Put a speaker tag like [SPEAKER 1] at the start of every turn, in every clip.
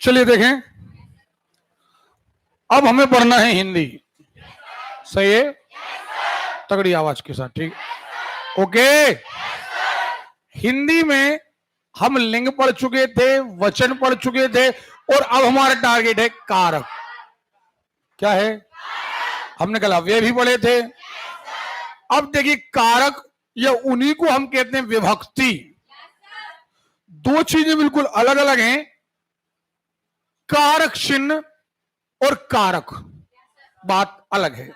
[SPEAKER 1] चलिए देखें, अब हमें पढ़ना है हिंदी। सही है? तगड़ी आवाज के साथ, ठीक? ओके। हिंदी में हम लिंग पढ़ चुके थे, वचन पढ़ चुके थे, और अब हमारा टारगेट है कारक। क्या है? हमने कल अव्यय भी पढ़े थे। अब देखिए, कारक या उन्हीं को हम कहते हैं विभक्ति। दो चीजें बिल्कुल अलग अलग हैं, कारक चिन्ह और कारक, बात अलग है।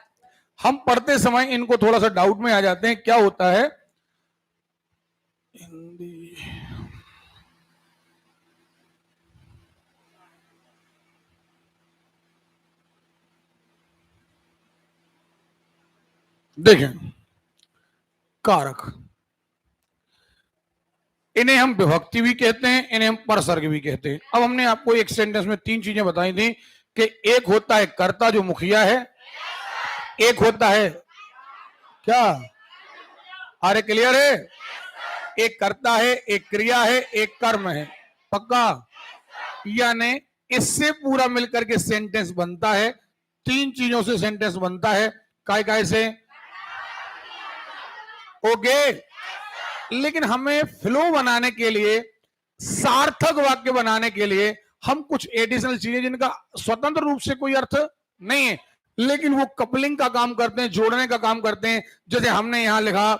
[SPEAKER 1] हम पढ़ते समय इनको थोड़ा सा डाउट में आ जाते हैं, क्या होता है हिंदी। देखें, कारक, इन्हें हम विभक्ति भी कहते हैं, इन्हें हम परसर्ग भी कहते हैं। अब हमने आपको एक सेंटेंस में तीन चीजें बताई थी कि एक होता है कर्ता जो मुखिया है, एक होता है क्या, अरे क्लियर है, एक कर्ता है, एक क्रिया है, एक कर्म है। पक्का? यानी इससे पूरा मिलकर के सेंटेंस बनता है। तीन चीजों से सेंटेंस बनता है। काय काय से? ओके। लेकिन हमें फ्लो बनाने के लिए, सार्थक वाक्य बनाने के लिए हम कुछ एडिशनल चीजें जिनका स्वतंत्र रूप से कोई अर्थ नहीं है, लेकिन वो कपलिंग का काम करते हैं, जोड़ने का काम करते हैं। जैसे हमने यहां लिखा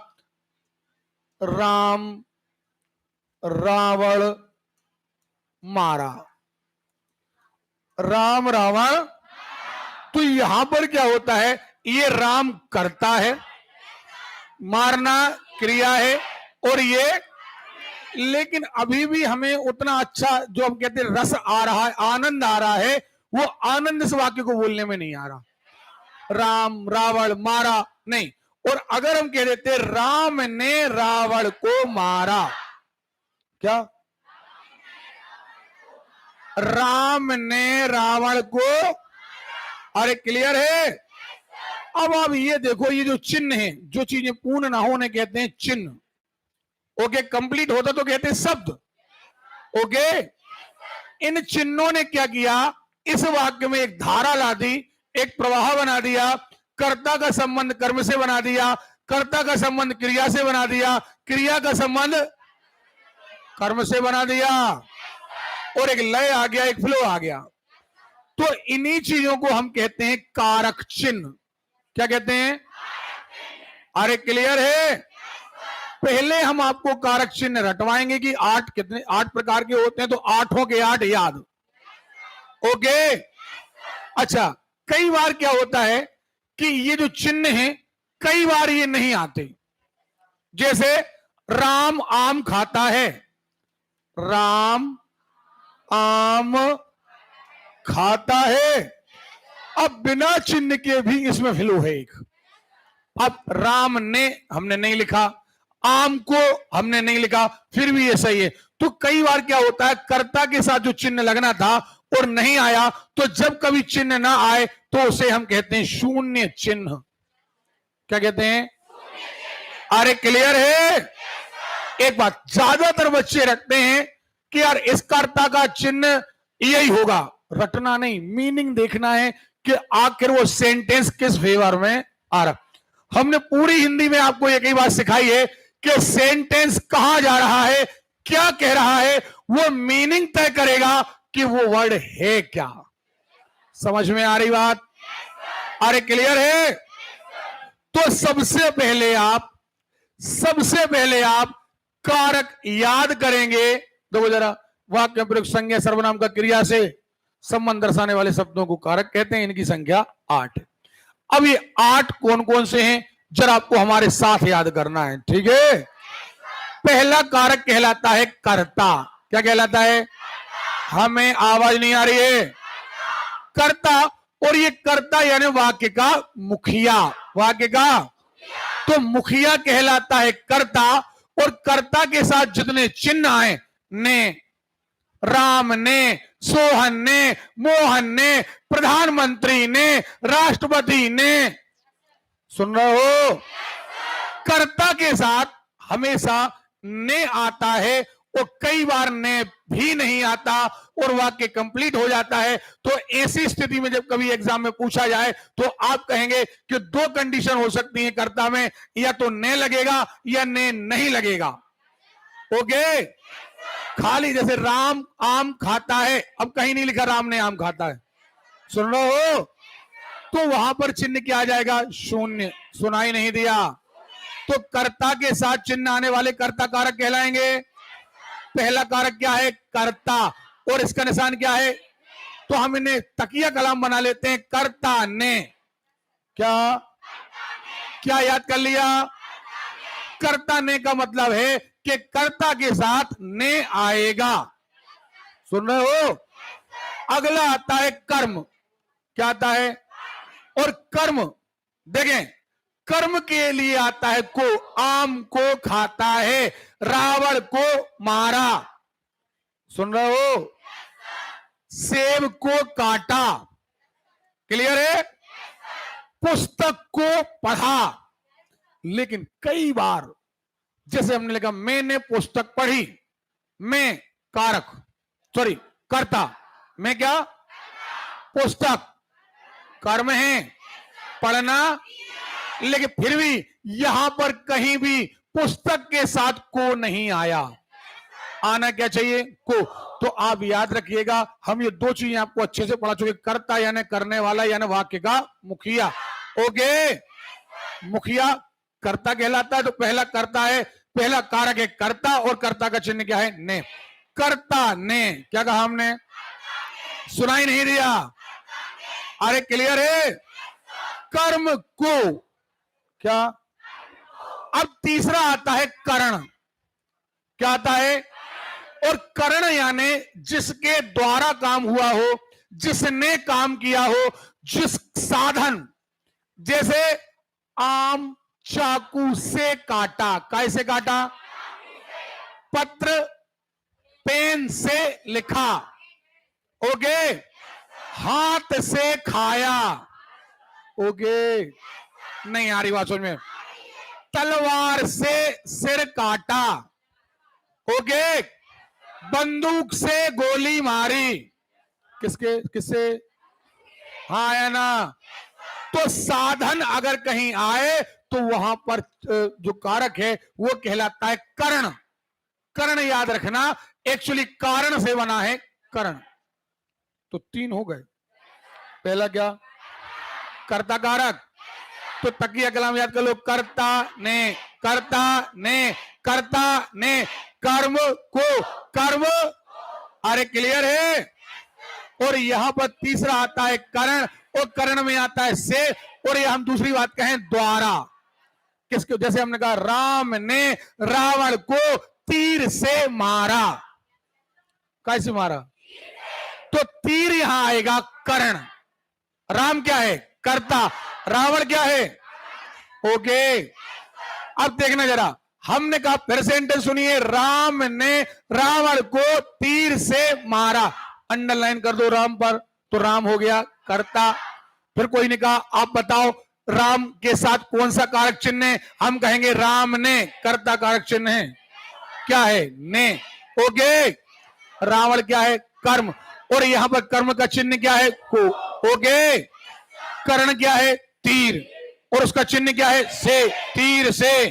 [SPEAKER 1] राम रावण मारा, राम रावण, तो यहां पर क्या होता है, ये राम करता है, मारना क्रिया है, और ये, लेकिन अभी भी हमें उतना अच्छा जो हम कहते हैं रस आ रहा है, आनंद आ रहा है, वो आनंद इस वाक्य को बोलने में नहीं आ रहा। राम रावण मारा नहीं। और अगर हम कह देते राम ने रावण को मारा, क्या? राम ने रावण को, अरे क्लियर है? अब आप ये देखो, ये जो चिन्ह है, जो चीजें पूर्ण ना होने कहते हैं चिन्ह। ओके, कंप्लीट होता तो कहते हैं शब्द। ओके, इन चिन्हों ने क्या किया, इस वाक्य में एक धारा ला दी, एक प्रवाह बना दिया, कर्ता का संबंध कर्म से बना दिया, कर्ता का संबंध क्रिया से बना दिया, क्रिया का संबंध कर्म से बना दिया, और एक लय आ गया, एक फ्लो आ गया। तो इन्हीं चीजों को हम कहते हैं कारक चिन्ह। क्या कहते हैं? अरे क्लियर है? पहले हम आपको कारक चिन्ह रटवाएंगे कि 8 कितने, 8 प्रकार के होते हैं, तो 8 के 8 याद। ओके। अच्छा, कई बार क्या होता है कि ये जो चिन्ह है, कई बार ये नहीं आते। जैसे राम आम खाता है, राम आम खाता है। अब बिना चिन्ह के भी इसमें फ्लो है एक। अब राम ने हमने नहीं लिखा, आम को हमने नहीं लिखा, फिर भी ये सही है। तो कई बार क्या होता है, कर्ता के साथ जो चिन्ह लगना था और नहीं आया, तो जब कभी चिन्ह ना आए तो उसे हम कहते हैं शून्य चिन्ह। क्या कहते हैं? अरे क्लियर है? एक बात ज्यादातर बच्चे रखते हैं कि यार इस कर्ता का चिन्ह यही होगा। रटना नहीं, मीनिंग देखना है कि आखिर वो सेंटेंस किस फेवर में आ रहा। हमने पूरी हिंदी में आपको एक ही बात सिखाई है कि सेंटेंस कहां जा रहा है, क्या कह रहा है, वो मीनिंग तय करेगा कि वो वर्ड है क्या। समझ में आ रही बात? अरे क्लियर है? तो सबसे पहले आप कारक याद करेंगे। देखो जरा, वाक्य प्रयोग संज्ञा सर्वनाम का क्रिया से संबंध दर्शाने वाले शब्दों को कारक कहते हैं। इनकी संख्या 8 है। अब ये 8 कौन कौन से हैं, जरा आपको हमारे साथ याद करना है, ठीक है? पहला कारक कहलाता है कर्ता। क्या कहलाता है? हमें आवाज नहीं आ रही है। कर्ता, और ये कर्ता यानी वाक्य का मुखिया, वाक्य का तो मुखिया कहलाता है कर्ता। और कर्ता के साथ जितने चिन्ह आए, ने, राम ने, सोहन ने, मोहन ने, प्रधानमंत्री ने, राष्ट्रपति ने, सुन रहे हो? कर्ता के साथ हमेशा ने आता है, वो कई बार ने भी नहीं आता और वाक्य कंप्लीट हो जाता है। तो ऐसी स्थिति में जब कभी एग्जाम में पूछा जाए तो आप कहेंगे कि दो कंडीशन हो सकती है कर्ता में, या तो ने लगेगा या ने नहीं लगेगा। ओके, खाली जैसे राम आम खाता है, अब कहीं नहीं लिखा राम ने आम खाता है, सुन रहे हो, तो वहां पर चिन्ह क्या आ जाएगा? शून्य। सुनाई नहीं दिया? तो कर्ता के साथ चिन्ह आने वाले कर्ता कारक कहलाएंगे। पहला कारक क्या है? कर्ता, और इसका निशान क्या है? तो हम इन्हें तकिया कलाम बना लेते हैं, कर्ता ने। क्या क्या याद कर लिया? कर्ता ने का मतलब है कि कर्ता के साथ ने आएगा। सुन रहे हो? अगला आता है कर्म। क्या आता है? और कर्म देखें, कर्म के लिए आता है को। आम को खाता है, रावण को मारा। सुन रहे हो? सेब को काटा। क्लियर है? पुस्तक को पढ़ा। लेकिन कई बार जैसे हमने लिखा मैंने पुस्तक पढ़ी, मैं कारक, सॉरी कर्ता, मैं क्या? पुस्तक कर्म है, पढ़ना। लेकिन फिर भी यहां पर कहीं भी पुस्तक के साथ को नहीं आया। आना क्या चाहिए? को। तो आप याद रखिएगा, हम ये दो चीजें आपको अच्छे से पढ़ा चुके, कर्ता यानी करने वाला यानी वाक्य का मुखिया। ओके, मुखिया कर्ता कहलाता है। तो पहला कर्ता है, पहला कारक है कर्ता, और कर्ता का चिन्ह क्या है? ने। कर्ता ने, क्या कहा हमने? सुनाई नहीं दिया? अरे क्लियर है? कर्म को क्या? अब तीसरा आता है करण। क्या आता है? और करण यानी जिसके द्वारा काम हुआ हो, जिसने काम किया हो, जिस साधन, जैसे आम चाकू से काटा। कैसे काटा? पत्र पेन से लिखा। ओके, हाथ से खाया। ओके, नहीं आ रही बात समझ में? तलवार से सिर काटा। ओके, बंदूक से गोली मारी। किसके? किससे? हाँ आया ना? तो साधन अगर कहीं आए तो वहां पर जो कारक है वो कहलाता है करण। करण याद रखना, एक्चुअली कारण से बना है करण। तो तीन हो गए। पहला क्या? कर्ता कारक। तो तकिया कलाम याद कर लो, कर्ता ने, कर्ता ने, कर्ता ने, कर्म को, कर्म। अरे क्लियर है? और यहां पर तीसरा आता है करण, और करण में आता है से। और ये हम दूसरी बात कहें द्वारा। किसको? जैसे हमने कहा राम ने रावण को तीर से मारा। कैसे मारा? तो तीर यहां आएगा करण। राम क्या है? कर्ता। रावण क्या है? ओके, अब देखना जरा, हमने कहा फिर सेंटेंस सुनिए, राम ने रावण को तीर से मारा। अंडरलाइन कर दो राम पर, तो राम हो गया कर्ता। फिर कोई ने कहा आप बताओ राम के साथ कौन सा कारक चिन्ह है? हम कहेंगे राम ने, कर्ता कारक चिन्ह है क्या है? ने। ओके, रावण क्या है? कर्म। और यहां पर कर्म का चिन्ह क्या है? को। ओके, कर्ण क्या है? तीर, और उसका चिन्ह क्या है? से, तीर से।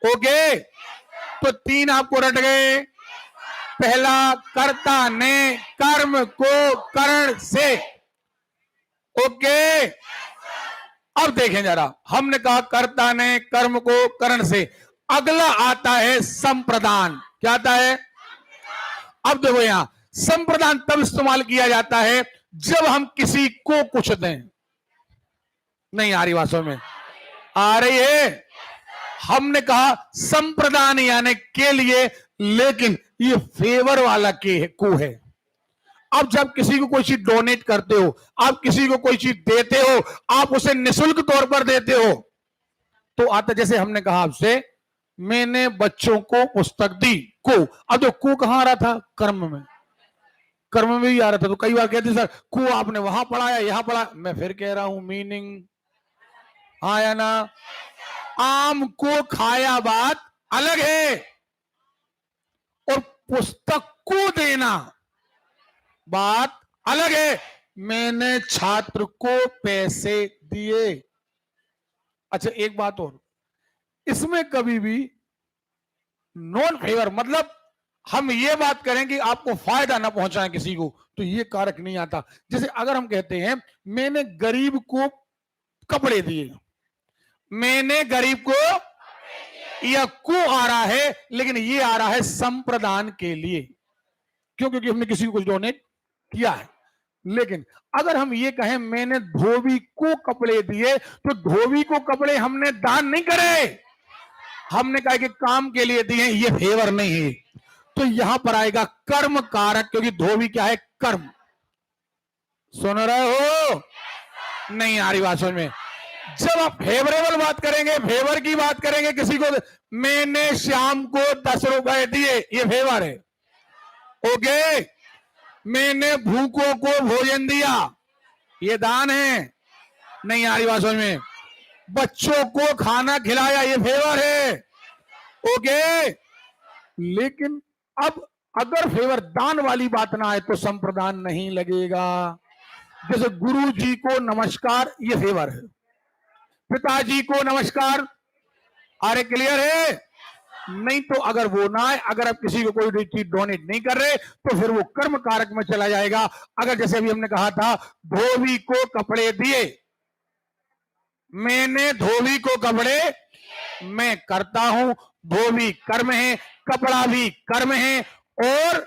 [SPEAKER 1] ओके, तो तीन आपको रट गए। पहला कर्ता ने कर्म को कर्ण से। ओके, अब देखें जरा, हमने कहा कर्ता ने कर्म को कर्ण से। अगला आता है संप्रदान। क्या आता है? अब देखो यहां संप्रदान तब इस्तेमाल किया जाता है जब हम किसी को कुछ दें। नहीं आ रही बात समझ में? आ रही है? हमने कहा संप्रदान यानी के लिए, लेकिन ये फेवर वाला के को है। अब जब किसी को कोई चीज डोनेट करते हो, आप किसी को कोई चीज देते हो, आप उसे निःशुल्क तौर पर देते हो, तो आता, जैसे हमने कहा आपसे मैंने बच्चों को पुस्तक दी, को। अब जो को कहां आ रहा था? कर्म में। कर्म में भी आ रहा था। तो कई बार कहते सर को आपने वहां पढ़ाया यहां पढ़ा। मैं फिर कह रहा हूं मीनिंग आया ना? आम को खाया बात अलग है, और पुस्तक को देना बात अलग है। मैंने छात्र को पैसे दिए। अच्छा एक बात और, इसमें कभी भी नॉन फेवर मतलब हम ये बात करें कि आपको फायदा ना पहुंचाएं किसी को, तो ये कारक नहीं आता। जैसे अगर हम कहते हैं मैंने गरीब को कपड़े दिए, मैंने गरीब को, यह को आ रहा है लेकिन ये आ रहा है संप्रदान के लिए, क्यों? क्योंकि हमने किसी को कुछ डोनेट किया है। लेकिन अगर हम ये कहें मैंने धोबी को कपड़े दिए, तो धोबी को कपड़े हमने दान नहीं करे, हमने कहा कि काम के लिए दिए, ये फेवर नहीं है। तो यहां पर आएगा कर्म कारक, क्योंकि धोबी क्या है? कर्म। सुन रहे हो? नहीं आ रही बात समझ में? जब आप फेवरेबल बात करेंगे, फेवर की बात करेंगे, किसी को मैंने श्याम को 10 रुपए दिए, ये फेवर है। ओके, मैंने भूखों को भोजन दिया, ये दान है। नहीं आ रही बात समझ में? बच्चों को खाना खिलाया, ये फेवर है। ओके, लेकिन अब अगर फेवर दान वाली बात ना आए तो संप्रदान नहीं लगेगा। जैसे गुरु जी को नमस्कार, ये फेवर है। पिताजी को नमस्कार, अरे क्लियर है? नहीं तो अगर वो ना आए, अगर आप किसी को कोई चीज डोनेट नहीं कर रहे, तो फिर वो कर्म कारक में चला जाएगा। अगर जैसे अभी हमने कहा था धोबी को कपड़े दिए, मैंने धोबी को कपड़े, मैं करता हूं, धोबी कर्म है, कपड़ा भी कर्म है, और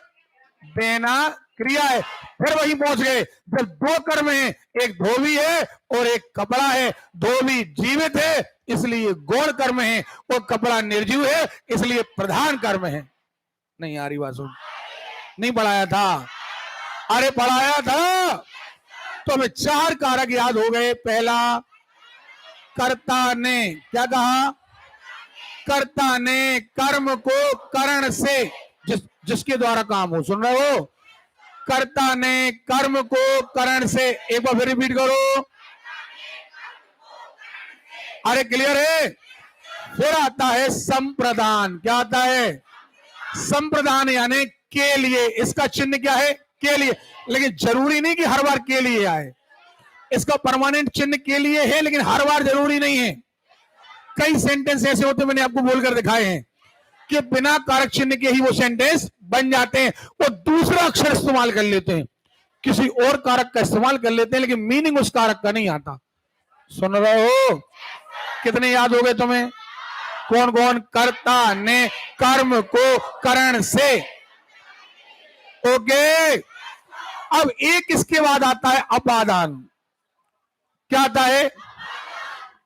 [SPEAKER 1] देना क्रिया है। फिर वही पहुंच गए, जब दो कर्म है, एक धोबी है और एक कपड़ा है। धोबी जीवित है इसलिए गौण कर्म है, और कपड़ा निर्जीव है इसलिए प्रधान कर्म है। नहीं आ रही बात सुन? नहीं पढ़ाया था? अरे पढ़ाया था। तो हमें 4 कारक याद हो गए। पहला, कर्ता ने क्या कहा? कर्ता ने कर्म को करण से, जिसके द्वारा काम हो, सुन रहे हो? कर्ता ने कर्म को करण से, एक बार फिर रिपीट करो। अरे क्लियर है? फिर आता है संप्रदान। क्या आता है? संप्रदान यानी के लिए। इसका चिन्ह क्या है? के लिए। लेकिन जरूरी नहीं कि हर बार के लिए आए, इसका परमानेंट चिन्ह के लिए है, लेकिन हर बार जरूरी नहीं है। कई सेंटेंस ऐसे होते, मैंने आपको बोलकर दिखाए हैं कि बिना कारक चिन्ह के ही वो सेंटेंस बन जाते हैं। वो दूसरा अक्षर इस्तेमाल कर लेते हैं, किसी और कारक का इस्तेमाल कर लेते हैं, लेकिन मीनिंग उस कारक का नहीं आता। सुन रहे हो? कितने याद हो गए तुम्हें? कौन कौन? कर्ता ने कर्म को करण से। ओके, अब एक इसके बाद आता है अपादान। क्या आता है?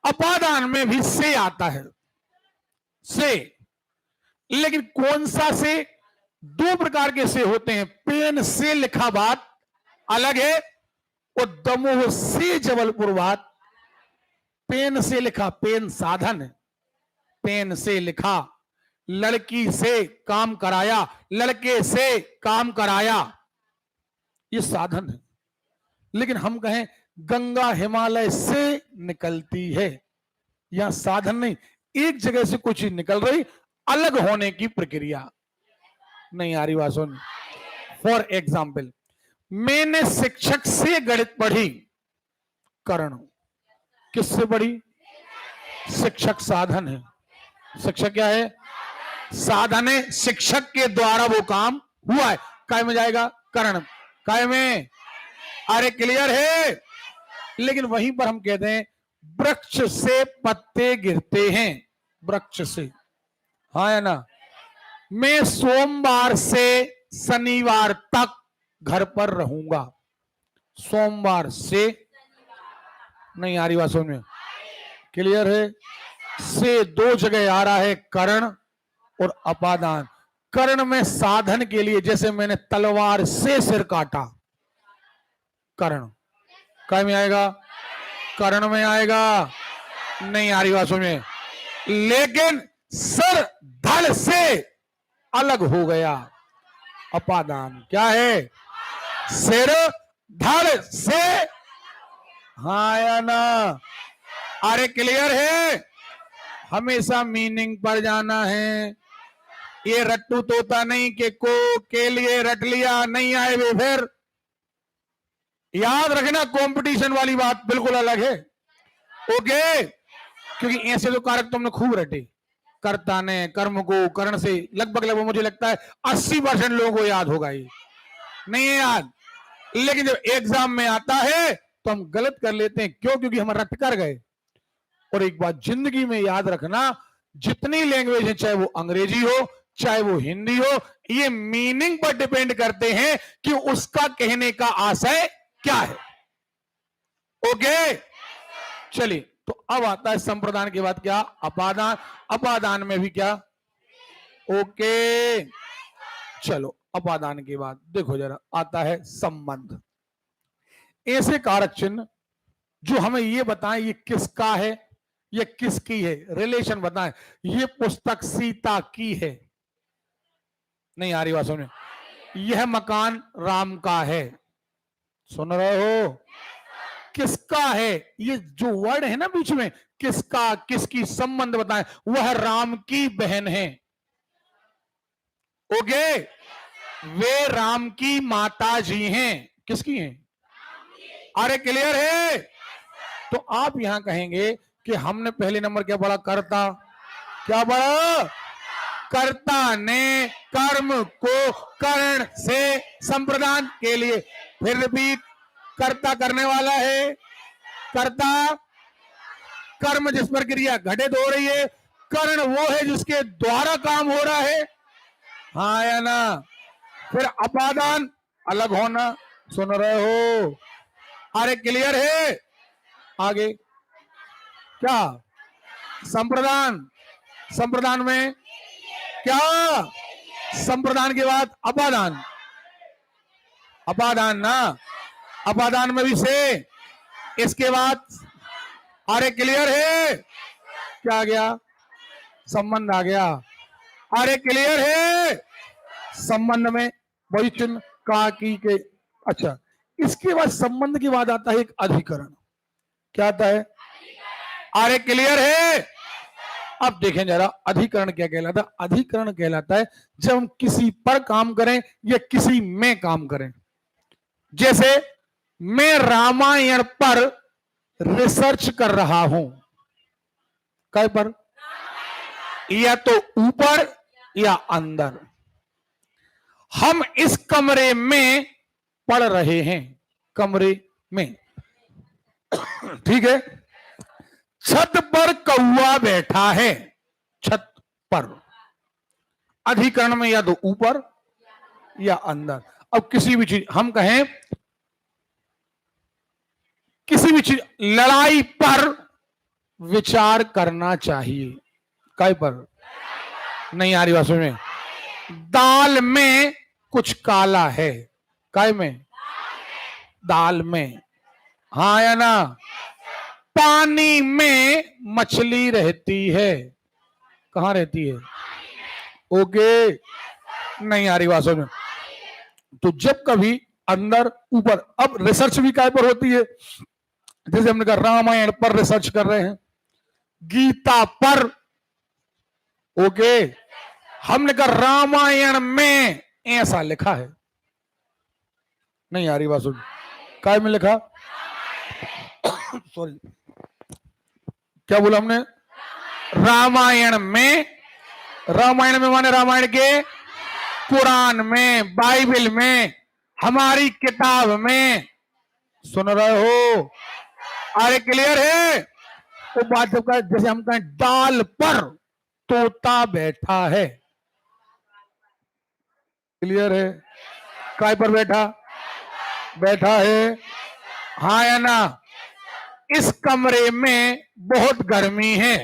[SPEAKER 1] अपादान में भी से आता है, से। लेकिन कौन सा से? 2 प्रकार के से होते हैं। पेन से लिखा बात अलग है, और दमोह से जबलपुर बात। पेन से लिखा, पेन साधन है, पेन से लिखा। लड़की से काम कराया, लड़के से काम कराया, ये साधन है। लेकिन हम कहें गंगा हिमालय से निकलती है, यहां साधन नहीं, एक जगह से कुछ निकल रही, अलग होने की प्रक्रिया। नहीं आ रही बात सुन? फॉर एग्जाम्पल, मैंने शिक्षक से गणित पढ़ी, करण। किससे पढ़ी? शिक्षक साधन है। शिक्षक क्या है? साधन है। शिक्षक के द्वारा वो काम हुआ है, काय में जाएगा? करण। काय में? अरे क्लियर है? लेकिन वहीं पर हम कहते हैं वृक्ष से पत्ते गिरते हैं, वृक्ष से, हाँ है ना? मैं सोमवार से शनिवार तक घर पर रहूंगा। सोमवार से, नहीं आ रही बात समझ में? क्लियर है? से 2 जगह आ रहा है, करण और अपादान। कर्ण में साधन के लिए, जैसे मैंने तलवार से सिर काटा, कर्ण काय में आएगा? कर्ण में आएगा। नहीं आ रही बात समझ में? लेकिन सर धड़ से अलग हो गया, अपादान। क्या है? सिर धड़ से, हाँ या ना? अरे क्लियर है? हमेशा मीनिंग पर जाना है। ये रट्टू तोता नहीं कि को के लिए रट लिया, नहीं आए वे फिर। याद रखना, कंपटीशन वाली बात बिल्कुल अलग है। ओके, क्योंकि ऐसे तो कारक तुमने खूब रटे, कर्ता ने, कर्म को, कर्ण से, लगभग मुझे लगता है 80% लोगों को याद होगा। ये नहीं है याद, लेकिन जब एग्जाम में आता है तो हम गलत कर लेते हैं। क्यों? क्योंकि हम रट कर गए। और एक बात जिंदगी में याद रखना, जितनी लैंग्वेज है, चाहे वो अंग्रेजी हो चाहे वो हिंदी हो, ये मीनिंग पर डिपेंड करते हैं कि उसका कहने का आशय क्या है। ओके, चलिए, तो अब आता है संप्रदान के बाद क्या? अपादान। अपादान में भी क्या? ओके, चलो, अपादान के बाद देखो जरा, आता है संबंध। ऐसे कारक चिन्ह जो हमें ये बताएं ये किसका है, ये किसकी है, रिलेशन बताएं। ये पुस्तक सीता की है, नहीं आ रही बात सुने। यह मकान राम का है, सुन रहे हो? किसका है? ये जो वर्ड है ना बीच में, किसका, किसकी, संबंध बताएं। वह राम की बहन है। ओके, वे राम की माता जी हैं। किसकी हैं? अरे क्लियर है? तो आप यहां कहेंगे कि हमने पहले नंबर क्या पढ़ा? कर्ता। क्या पढ़ा? कर्ता ने कर्म को कर्ण से संप्रदान के लिए। फिर रिपीट, कर्ता करने वाला है, कर्ता कर्म जिस पर क्रिया घटित हो रही है, कर्ण वो है जिसके द्वारा काम हो रहा है, हाँ या ना? फिर अपादान अलग होना, सुन रहे हो? अरे क्लियर है? आगे क्या? संप्रदान। संप्रदान में क्या? संप्रदान के बाद अपादान। अपादान ना, अपादान में भी से, इसके बाद अरे क्लियर है? क्या आ गया? संबंध आ गया। अरे क्लियर है? संबंध में वही चिन्ह का, की, के। अच्छा, इसके बाद संबंध के बाद आता है एक अधिकरण। क्या आता है? अरे क्लियर है? अब देखें जरा, अधिकरण क्या कहलाता है? अधिकरण कहलाता है जब हम किसी पर काम करें या किसी में काम करें। जैसे मैं रामायण पर रिसर्च कर रहा हूं। काय पर? या तो ऊपर या अंदर। हम इस कमरे में पढ़ रहे हैं, कमरे में, ठीक है। छत पर कौवा बैठा है, छत पर। अधिकरण में या तो ऊपर या अंदर। अब किसी भी चीज हम कहें, किसी भी चीज, लड़ाई पर विचार करना चाहिए। काय पर? नहीं आ रही बात समझ में? दाल में कुछ काला है। काय में? दाल में, हाँ या ना? पानी में मछली रहती है। कहां रहती है? ओके, नहीं आ रही बात समझ में? तो जब कभी अंदर ऊपर, अब रिसर्च भी काय पर होती है? जैसे हमने कहा रामायण पर रिसर्च कर रहे हैं, गीता पर। ओके, हमने कहा रामायण में ऐसा लिखा है। नहीं आ रही बात सुन? काय में लिखा? सॉरी, क्या बोला हमने? रामायण में। रामायण में माने रामायण के, कुरान में, बाइबल में, हमारी किताब में। सुन रहे हो? अरे क्लियर है? वो बात जब का, जैसे हम कहें डाल पर तोता बैठा है। क्लियर है? काय पर बैठा? बैठा है, हाँ या ना? इस कमरे में बहुत गर्मी है,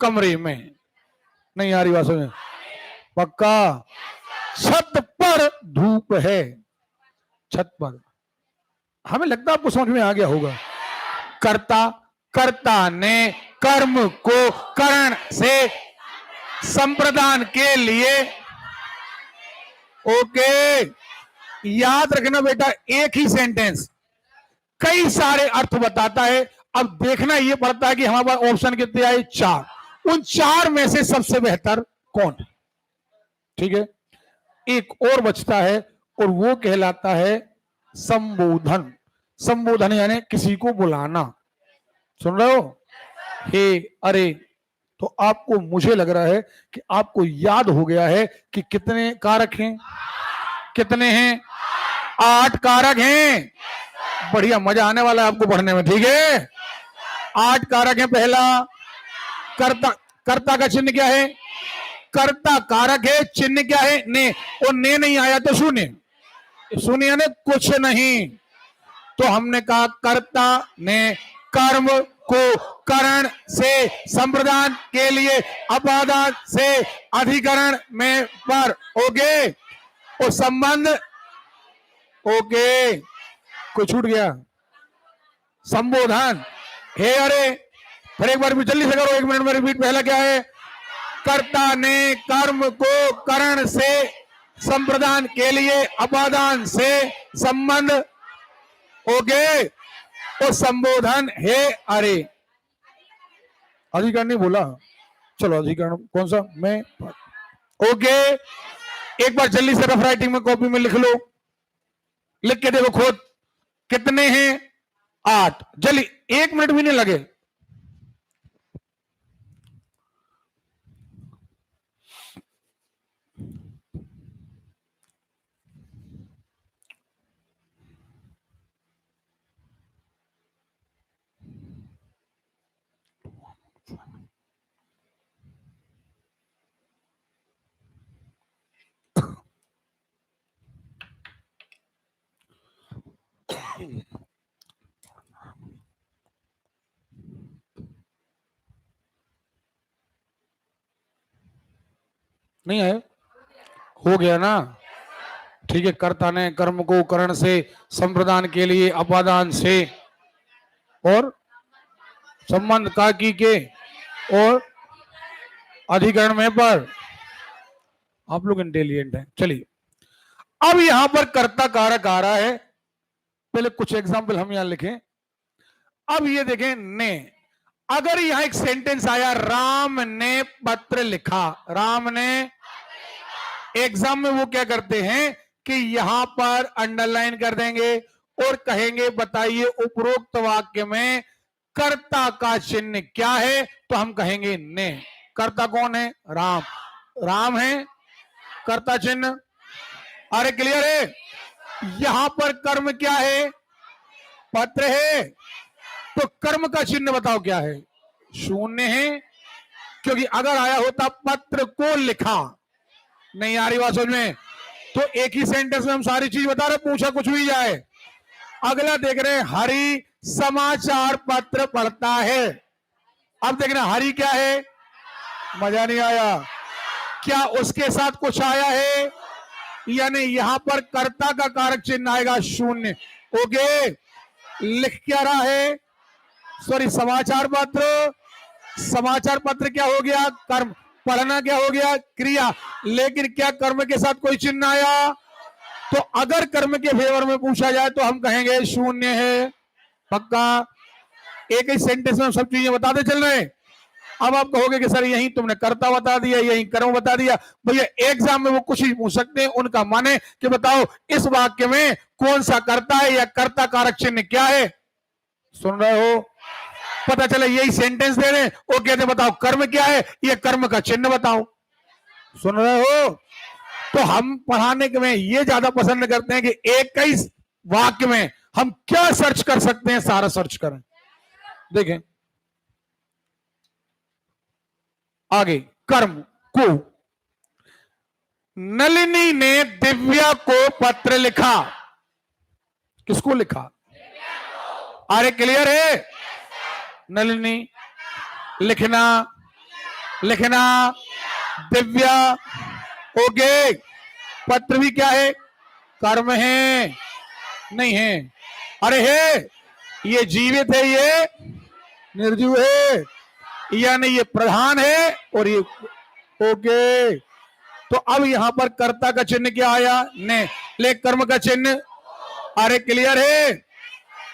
[SPEAKER 1] कमरे में। नहीं आ रही बात समझ? पक्का? छत पर धूप है, छत पर। हमें लगता है आपको समझ में आ गया होगा। कर्ता, कर्ता ने कर्म को कर्ण से संप्रदान के लिए। ओके, याद रखना बेटा, एक ही सेंटेंस कई सारे अर्थ बताता है। अब देखना यह पड़ता है कि हमारे पास ऑप्शन कितने आए? 4। उन 4 में से सबसे बेहतर कौन है? ठीक है, एक और बचता है और वो कहलाता है संबोधन। संबोधन यानी किसी को बुलाना। सुन रहे हो? हे, अरे। तो आपको, मुझे लग रहा है कि आपको याद हो गया है कि कितने कारक हैं। कितने हैं? 8 कारक हैं। बढ़िया, मजा आने वाला है आपको पढ़ने में। ठीक है, 8 कारक हैं। पहला, कर्ता। कर्ता का चिन्ह क्या है? कर्ता कारक है, चिन्ह क्या है? ने। और ने नहीं आया तो शून्य। शून्य यानी कुछ नहीं। तो हमने कहा कर्ता ने कर्म को करण से संप्रदान के लिए अपादान से अधिकरण में पर। ओके, और संबंध। ओके, कोई छूट गया? संबोधन, हे, अरे। फिर एक बार भी जल्दी से करो, 1 मिनट में रिपीट। पहला क्या है? कर्ता ने कर्म को करण से संप्रदान के लिए अपादान से संबंध। ओके, और संबोधन, हे, अरे। अधिकरण नहीं बोला, चलो अधिकरण कौन सा? मैं। ओके, एक बार जल्दी से रफ राइटिंग में कॉपी में लिख लो, लिख के देखो खुद कितने हैं? 8। जल्दी, 1 मिनट भी नहीं लगे। नहीं आए? हो गया ना? ठीक है, कर्ता ने कर्म को करण से संप्रदान के लिए अपादान से और संबंध का की के और अधिकरण में पर। आप लोग इंटेलिजेंट हैं। चलिए, अब यहां पर कर्ता कारक आ रहा है। पहले कुछ एग्जाम्पल हम यहां लिखें। अब ये देखें, ने। अगर यहां एक सेंटेंस आया, राम ने पत्र लिखा। राम ने, एग्जाम में वो क्या करते हैं कि यहां पर अंडरलाइन कर देंगे और कहेंगे बताइए उपरोक्त वाक्य में कर्ता का चिन्ह क्या है? तो हम कहेंगे ने। कर्ता कौन है? राम। राम है कर्ता चिन्ह। अरे क्लियर है? यहां पर कर्म क्या है? पत्र है। तो कर्म का चिन्ह बताओ क्या है? शून्य है, क्योंकि अगर आया होता पत्र को लिखा। नहीं आ रही बात समझ में? तो एक ही सेंटेंस में हम सारी चीज बता रहे, पूछा कुछ भी जाए। अगला देख रहे हैं, हरि समाचार पत्र पढ़ता है। अब देख रहे हैं, हरि क्या है? मजा नहीं आया? क्या उसके साथ कुछ आया है? यानी यहां पर कर्ता का कारक चिन्ह आएगा शून्य। ओके, लिख क्या रहा है? सॉरी, समाचार पत्र। समाचार पत्र क्या हो गया? कर्म। पढ़ना क्या हो गया? क्रिया। लेकिन क्या कर्म के साथ कोई चिन्ह आया? तो अगर कर्म के फेवर में पूछा जाए तो हम कहेंगे शून्य है। पक्का? एक ही सेंटेंस में हम सब चीजें बताते चल रहे हैं। अब आप कहोगे कि सर यही तुमने कर्ता बता दिया, यही कर्म बता दिया। भैया एग्जाम में वो कुछ ही पूछ सकते हैं, उनका माने कि बताओ इस वाक्य में कौन सा कर्ता है या कर्ता कारक चिन्ह क्या है? सुन रहे हो? पता चला यही सेंटेंस दे रहे, वो कहते बताओ कर्म क्या है, ये कर्म का चिन्ह बताओ। सुन रहे हो? तो हम पढ़ाने के में ये ज्यादा पसंद करते हैं कि एक ही वाक्य में हम क्या सर्च कर सकते हैं, सारा सर्च करें। देखें आगे, कर्म को। नलिनी ने दिव्या को पत्र लिखा। किसको लिखा? अरे क्लियर है? नलिनी, लिखना, लिखना, दिव्या। ओके, पत्र भी क्या है? कर्म है? नहीं है। अरे है, ये जीवित है, ये निर्जीव है, यानी ये प्रधान है और ये। ओके, तो अब यहां पर कर्ता का चिन्ह क्या आया? ने। ले कर्म का चिन्ह। अरे क्लियर है?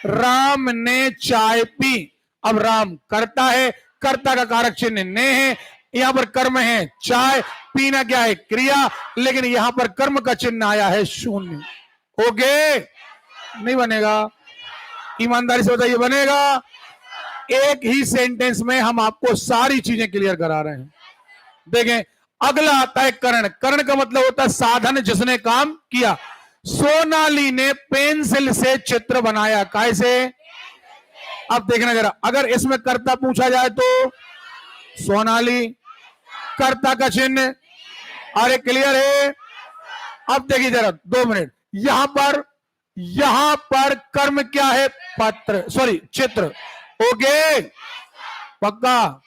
[SPEAKER 1] राम ने चाय पी। अब राम कर्ता है, कर्ता का कारक चिन्ह ने है, यहां पर कर्म है चाय, पीना क्या है? क्रिया, लेकिन यहां पर कर्म का चिन्ह आया है शून्य। ओके, नहीं बनेगा? ईमानदारी से बताइए, बनेगा? एक ही सेंटेंस में हम आपको सारी चीजें क्लियर करा रहे हैं। देखें, अगला आता है करण। करण का मतलब होता है साधन जिसने काम किया। सोनाली ने पेंसिल से चित्र बनाया। कैसे? अब देखना जरा, अगर इसमें कर्ता पूछा जाए तो सोनाली, कर्ता का चिन्ह। अरे क्लियर है? अब देखिए जरा, 2 मिनट। यहां पर कर्म क्या है? पत्र, सॉरी चित्र। ओके, पक्का।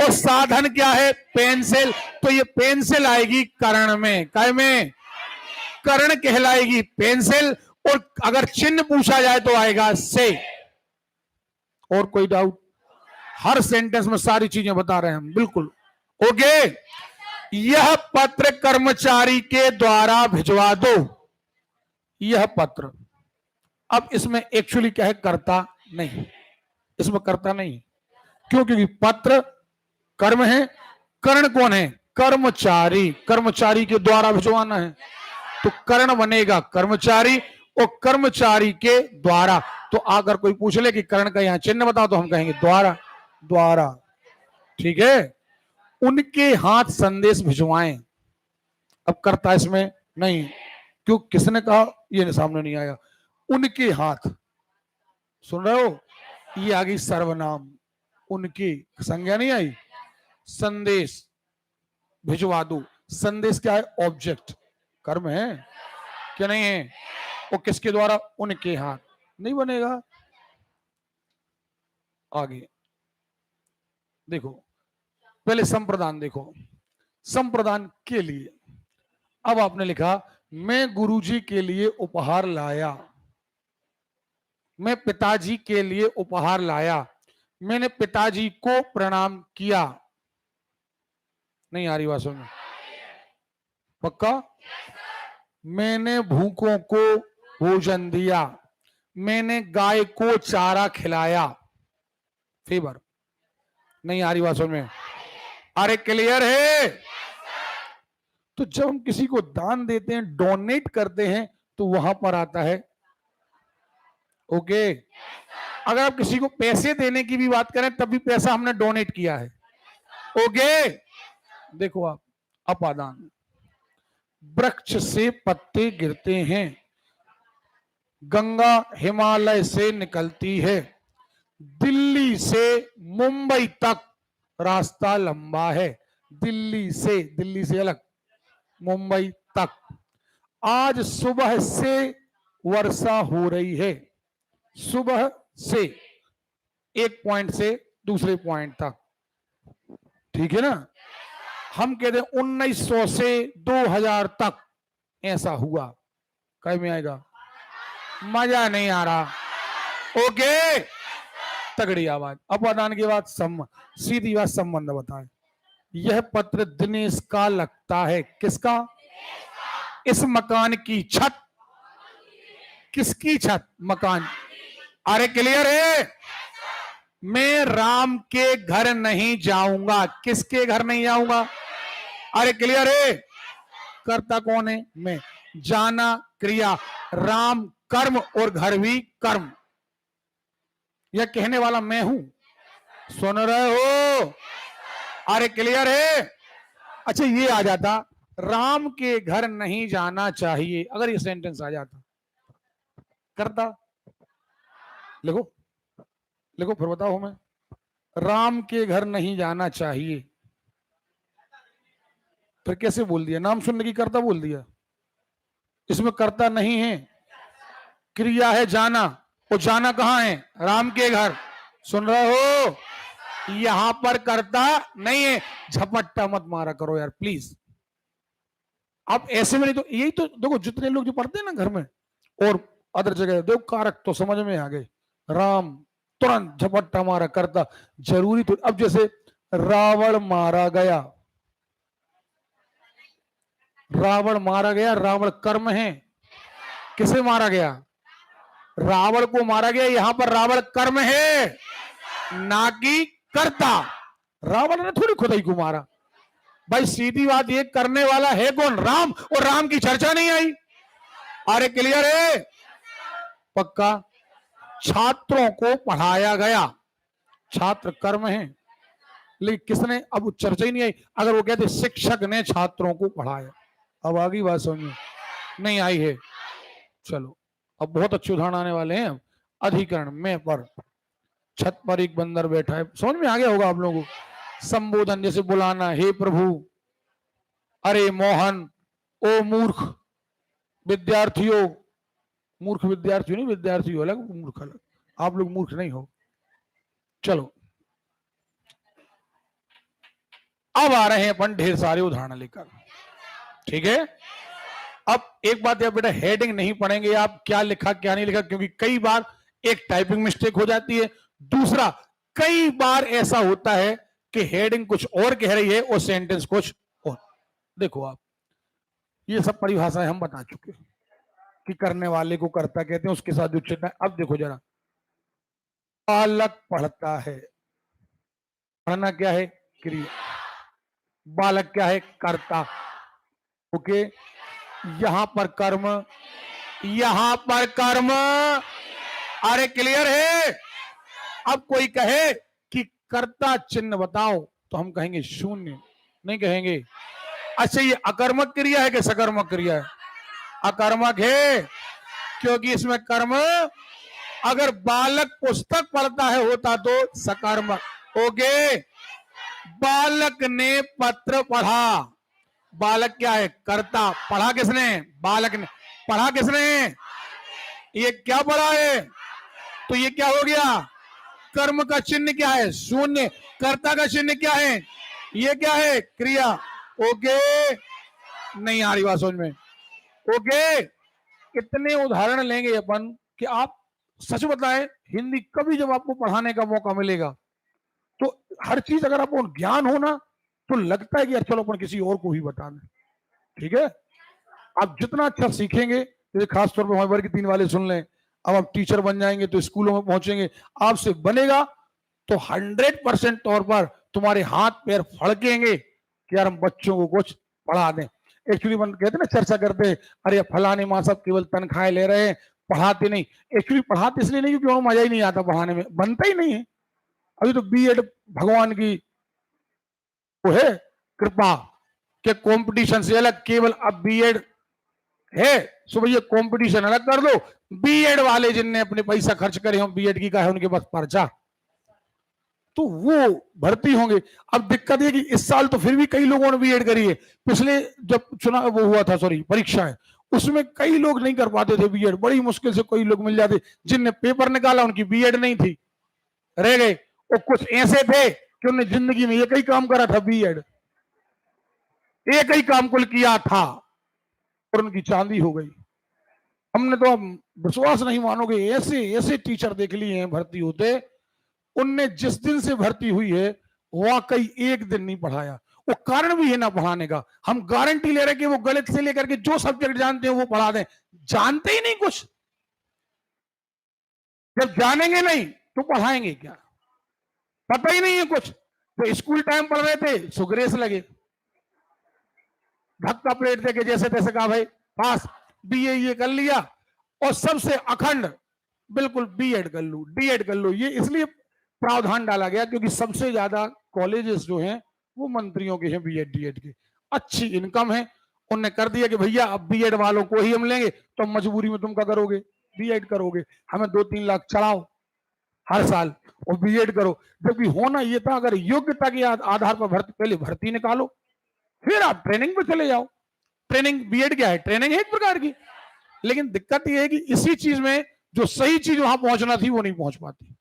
[SPEAKER 1] और साधन क्या है? पेंसिल। तो ये पेंसिल आएगी करण में। काय में? करण कहलाएगी पेंसिल। और अगर चिन्ह पूछा जाए तो आएगा से। और कोई डाउट? हर सेंटेंस में सारी चीजें बता रहे हैं हम, बिल्कुल। ओके, यह पत्र कर्मचारी के द्वारा भिजवा दो। यह पत्र, अब इसमें एक्चुअली क्या है? कर्ता नहीं, इसमें कर्ता नहीं। क्यों? क्योंकि पत्र कर्म है, करण कौन है? कर्मचारी। कर्मचारी के द्वारा भिजवाना है, तो करण बनेगा कर्मचारी, और कर्मचारी के द्वारा। तो अगर कोई पूछ ले कि करण का यहां चिन्ह बताओ, तो हम कहेंगे द्वारा। द्वारा, ठीक है। उनके हाथ संदेश भिजवाएं। अब कर्ता इसमें नहीं, क्यों? किसने कहा? ये सामने नहीं आया। उनके हाथ, सुन रहे हो? ये आ गई सर्वनाम, उनकी संज्ञा नहीं आई। संदेश भिजवा दो। संदेश क्या है? ऑब्जेक्ट, कर्म है क्या? नहीं है? वो किसके द्वारा? उनके हाथ। नहीं बनेगा। आगे देखो, पहले संप्रदान देखो। संप्रदान के लिए अब आपने लिखा, मैं गुरुजी के लिए उपहार लाया। मैं पिताजी के लिए उपहार लाया। मैंने पिताजी को प्रणाम किया। नहीं आ रही बात समझ? पक्का? मैंने भूखों को भोजन दिया। मैंने गाय को चारा खिलाया। फेवर। नहीं आ रही बात समझ में? अरे क्लियर है? तो जब हम किसी को दान देते हैं, डोनेट करते हैं, तो वहां पर आता है ओके। अगर आप किसी को पैसे देने की भी बात करें, तब भी पैसा हमने डोनेट किया है। ओके, देखो आप, अपादान। वृक्ष से पत्ते गिरते हैं, गंगा हिमालय से निकलती है, दिल्ली से मुंबई तक रास्ता लंबा है। दिल्ली से अलग, मुंबई तक। आज सुबह से वर्षा हो रही है। सुबह से, एक पॉइंट से दूसरे पॉइंट तक, ठीक है ना। हम कहते हैं 1900 से 2000 तक ऐसा हुआ। कहीं में आएगा? मजा नहीं आ रहा। ओके, तगड़ी आवाज। अपादान के बाद सीधी बात, संबंध बताए। यह पत्र दिनेश का लगता है। किसका? इस मकान की छत। किसकी छत? मकान। अरे क्लियर है? मैं राम के घर नहीं जाऊंगा। किसके घर नहीं जाऊंगा? अरे क्लियर है? कर्ता कौन है? मैं। जाना क्रिया, राम कर्म, और घर भी कर्म। यह कहने वाला मैं हूं। सुन रहे हो? अरे क्लियर है? अच्छा, ये आ जाता, राम के घर नहीं जाना चाहिए। अगर ये सेंटेंस आ जाता, करता। लिखो लिखो, फिर बताओ हमें। राम के घर नहीं जाना चाहिए, फिर कैसे बोल दिया? नाम सुनने की करता बोल दिया। इसमें करता नहीं है, क्रिया है जाना। और जाना कहां है? राम के घर। सुन रहे हो? यहां पर करता नहीं है। झपट्टा मत मारा करो यार प्लीज। आप ऐसे में नहीं तो, यही तो देखो, जितने लोग जो पढ़ते हैं ना घर में और अदर जगह, देखो कारक तो समझ में आ गए। राम, तुरंत झपट्टा मारा करता। जरूरी तो, अब जैसे रावण मारा गया, रावण मारा गया, रावण कर्म है। किसे मारा गया? रावण को मारा गया। यहां पर रावण कर्म है, ना कि कर्ता। रावण ने थोड़ी खुदाई को मारा। भाई सीधी बात, ये करने वाला है कौन? राम। और राम की चर्चा नहीं आई। अरे क्लियर है? पक्का। छात्रों को पढ़ाया गया, छात्र कर्म है, लेकिन किसने? अब चर्चा ही नहीं आई। अगर वो कहते शिक्षक ने छात्रों को पढ़ाया, अब आगे बात समझ में नहीं आई है। चलो अब बहुत अच्छे उदाहरण आने वाले हैं। अधिकरण में पर, छत पर एक बंदर बैठा है, समझ में आ गया होगा आप लोगों को। संबोधन जैसे बुलाना, हे प्रभु, अरे मोहन, ओ मूर्ख विद्यार्थियों। मूर्ख विद्यार्थियों नहीं, विद्यार्थियों अलग, मूर्ख अलग। आप लोग मूर्ख नहीं हो। चलो अब आ रहे हैं अपन ढेर सारे उदाहरण लेकर, ठीक है। अब एक बात है बेटा, हेडिंग नहीं पढ़ेंगे आप क्या लिखा क्या नहीं लिखा, क्योंकि कई बार एक टाइपिंग मिस्टेक हो जाती है। दूसरा, कई बार ऐसा होता है कि हेडिंग कुछ और कह रही है और सेंटेंस कुछ और। देखो आप, ये सब परिभाषाएं हम बता चुके हैं कि करने वाले को कर्ता कहते हैं, उसके साथ जो चिन्ह है। अब देखो जरा, बालक पढ़ता है, पढ़ना क्या है? क्रिया। बालक क्या है? कर्ता। ओके, यहां पर कर्म, यहां पर कर्म। अरे क्लियर है? अब कोई कहे कि कर्ता चिन्ह बताओ, तो हम कहेंगे शून्य, नहीं कहेंगे। अच्छा, ये अकर्मक क्रिया है कि सकर्मक क्रिया है? अकर्मक है, क्योंकि इसमें कर्म, अगर बालक पुस्तक पढ़ता है होता तो सकर्मक। ओके, बालक ने पत्र पढ़ा। बालक क्या है? कर्ता। पढ़ा किसने? बालक ने। पढ़ा किसने? ये क्या पढ़ा है? तो ये क्या हो गया? कर्म का चिन्ह क्या है? शून्य। कर्ता का चिन्ह क्या है? ये क्या है? क्रिया। ओके, नहीं आ रही बात समझ में? ओके, कितने उदाहरण लेंगे अपन कि आप सच बताएं, हिंदी कभी जब आपको पढ़ाने का मौका मिलेगा तो हर चीज अगर आपको ज्ञान हो ना, तो लगता है कि यार चलो अपन किसी और को ही बता दें, ठीक है। आप जितना अच्छा सीखेंगे, जैसे खासतौर पर हमारे वर्ग के 3 वाले सुन लें, अब आप टीचर बन जाएंगे तो स्कूलों में पहुंचेंगे, आपसे बनेगा तो 100% तौर पर तुम्हारे हाथ पैर फड़केंगे कि यार हम बच्चों को कुछ पढ़ा दें। एक्चुअली कहते ना, चर्चा करते हैं, अरे फलाने माँ साहब केवल तनख्वाहें ले रहे हैं, पढ़ाते नहीं। एक्चुअली पढ़ाते इसलिए नहीं क्योंकि मजा ही नहीं आता पढ़ाने में, बनता ही नहीं है। अभी तो बीएड भगवान की वो है कृपा के कंपटीशन से अलग, केवल अब बीएड है। सो भैया कंपटीशन अलग कर दो, बीएड वाले जिनने अपने पैसा खर्च करे हो बीएड की का है, उनके पास पर्चा, तो वो भर्ती होंगे। अब दिक्कत है कि इस साल तो फिर भी कई लोगों ने बीएड करी है। पिछले जब चुनाव वो हुआ था, सॉरी परीक्षा है, उसमें कई लोग नहीं कर पाते थे बीएड, बड़ी मुश्किल से कोई लोग मिल जाते। जिनने पेपर निकाला उनकी बीएड नहीं थी, रह गए। और कुछ ऐसे थे कि उन्होंने जिंदगी में एक ही काम करा था, बीएड, एक ही काम कुल किया था और उनकी चांदी हो गई। हमने तो अब विश्वास नहीं मानोगे, ऐसे ऐसे टीचर देख लिए हैं भर्ती होते, उनने जिस दिन से भर्ती हुई है वाकई एक दिन नहीं पढ़ाया। वो कारण भी है ना पढ़ाने का, हम गारंटी ले रहे कि वो गलत से लेकर के जो सब्जेक्ट जानते हैं वो पढ़ा दें, जानते ही नहीं कुछ। जब जानेंगे नहीं तो पढ़ाएंगे क्या? पता ही नहीं है कुछ। तो स्कूल टाइम पढ़ रहे थे, सुग्रेस लगे, धक्का प्लेट देके जैसे तैसे कहा भाई पास, बीए ये कर लिया, और सबसे अखंड बिल्कुल बीएड कर लो, डीएड कर लो। ये इसलिए प्रावधान डाला गया क्योंकि सबसे ज्यादा कॉलेजेस जो हैं वो मंत्रियों के हैं, बीएड डीएड के, अच्छी इनकम है। उन्होंने कर दिया कि भैया अब बीएड वालों को ही हम लेंगे, तो मजबूरी में तुम क्या करोगे? बीएड करोगे, हमें 2-3 लाख चढ़ाओ हर साल और बीएड करो। जबकि होना ये था, अगर योग्यता के आधार पर भर्ती, पहले भर्ती निकालो, फिर आप ट्रेनिंग पे चले जाओ। ट्रेनिंग, बीएड क्या है? ट्रेनिंग है एक प्रकार की। लेकिन दिक्कत यह है कि इसी चीज में जो सही चीज वहां पहुंचना थी वो नहीं पहुंच पाती।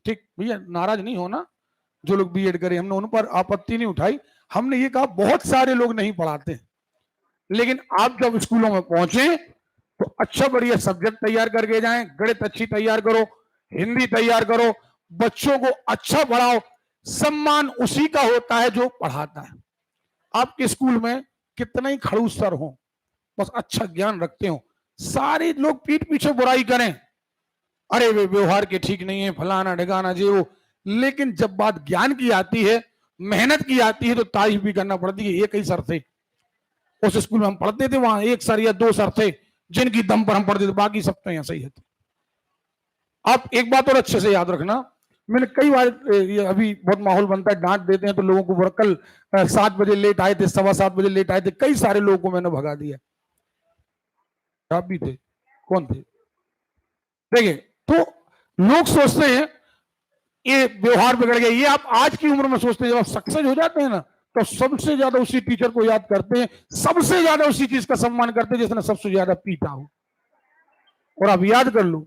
[SPEAKER 1] ठीक भैया, नाराज नहीं होना जो लोग बीएड करे, हमने उन पर आपत्ति नहीं उठाई। हमने ये कहा बहुत सारे लोग नहीं पढ़ाते, लेकिन आप जब स्कूलों में पहुंचे तो अच्छा बढ़िया सब्जेक्ट तैयार करके जाएं, गणित अच्छी तैयार करो, हिंदी तैयार करो, बच्चों को अच्छा पढ़ाओ। सम्मान उसी का होता है जो पढ़ाता है। आपके स्कूल में कितना ही खड़ूस सर हो, बस अच्छा ज्ञान रखते हो, सारे लोग पीठ पीछे बुराई करें, अरे वे व्यवहार के ठीक नहीं है, फलाना ढिकाना जे वो, लेकिन जब बात ज्ञान की आती है मेहनत की जाती है तो तारीफ भी करना पड़ती है। एक ही सर थे उस स्कूल में हम पढ़ते थे, वहां एक सर या दो सर थे जिनकी दम पर हम पढ़ते थे, बाकी सब तो यहाँ सही है। आप एक बात और अच्छे से याद रखना, मैंने कई बार ये अभी बहुत माहौल बनता है, डांट देते हैं तो लोगों को, कल 7 बजे लेट आए थे, 7:15 बजे लेट आए थे, कई सारे लोगों को मैंने भगा दिया। आप भी थे, कौन थे? देखिए, तो लोग सोचते हैं ये व्यवहार बिगड़ गया, ये आप आज की उम्र में सोचते हैं। जब आप सक्सेस हो जाते हैं ना, तो सबसे ज्यादा उसी टीचर को याद करते हैं, सबसे ज्यादा उसी चीज का सम्मान करते हैं जिसने सबसे ज्यादा पीटा हो। और आप याद कर लो,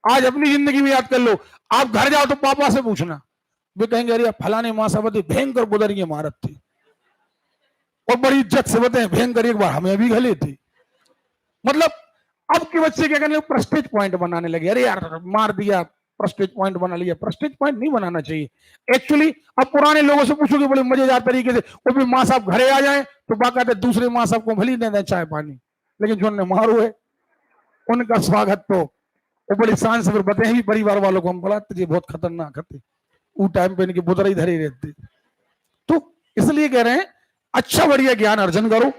[SPEAKER 1] आज अपनी जिंदगी में याद कर लो, आप घर जाओ तो पापा से पूछना, वे कहेंगे अरे फलाने माँ साहब भयंकर बुदर की इमारत थी, और बड़ी इज्जत से बताए भयंकर, एक बार हमें भी घले थे। मतलब अब के बच्चे क्या करने, प्रेस्टीज पॉइंट बनाने लगे, अरे यार मार दिया, प्रेस्टीज पॉइंट बना लिया। प्रेस्टीज पॉइंट नहीं बनाना चाहिए एक्चुअली। अब पुराने लोगों से पूछोगे बड़े मजेदार तरीके से, वो भी माँ साहब घरे आ जाए तो बाकायदा दूसरे माँ साहब को भली दे दें चाय पानी, लेकिन जो उन्हें मारो है उनका स्वागत तो वो बड़ी शान से बताए भी परिवार वालों को, हम बुलाते थे बहुत खतरनाक थे, वो टाइम पे इनके बुदरा ही धरे रहते। तो इसलिए कह रहे हैं अच्छा बढ़िया ज्ञान अर्जन करो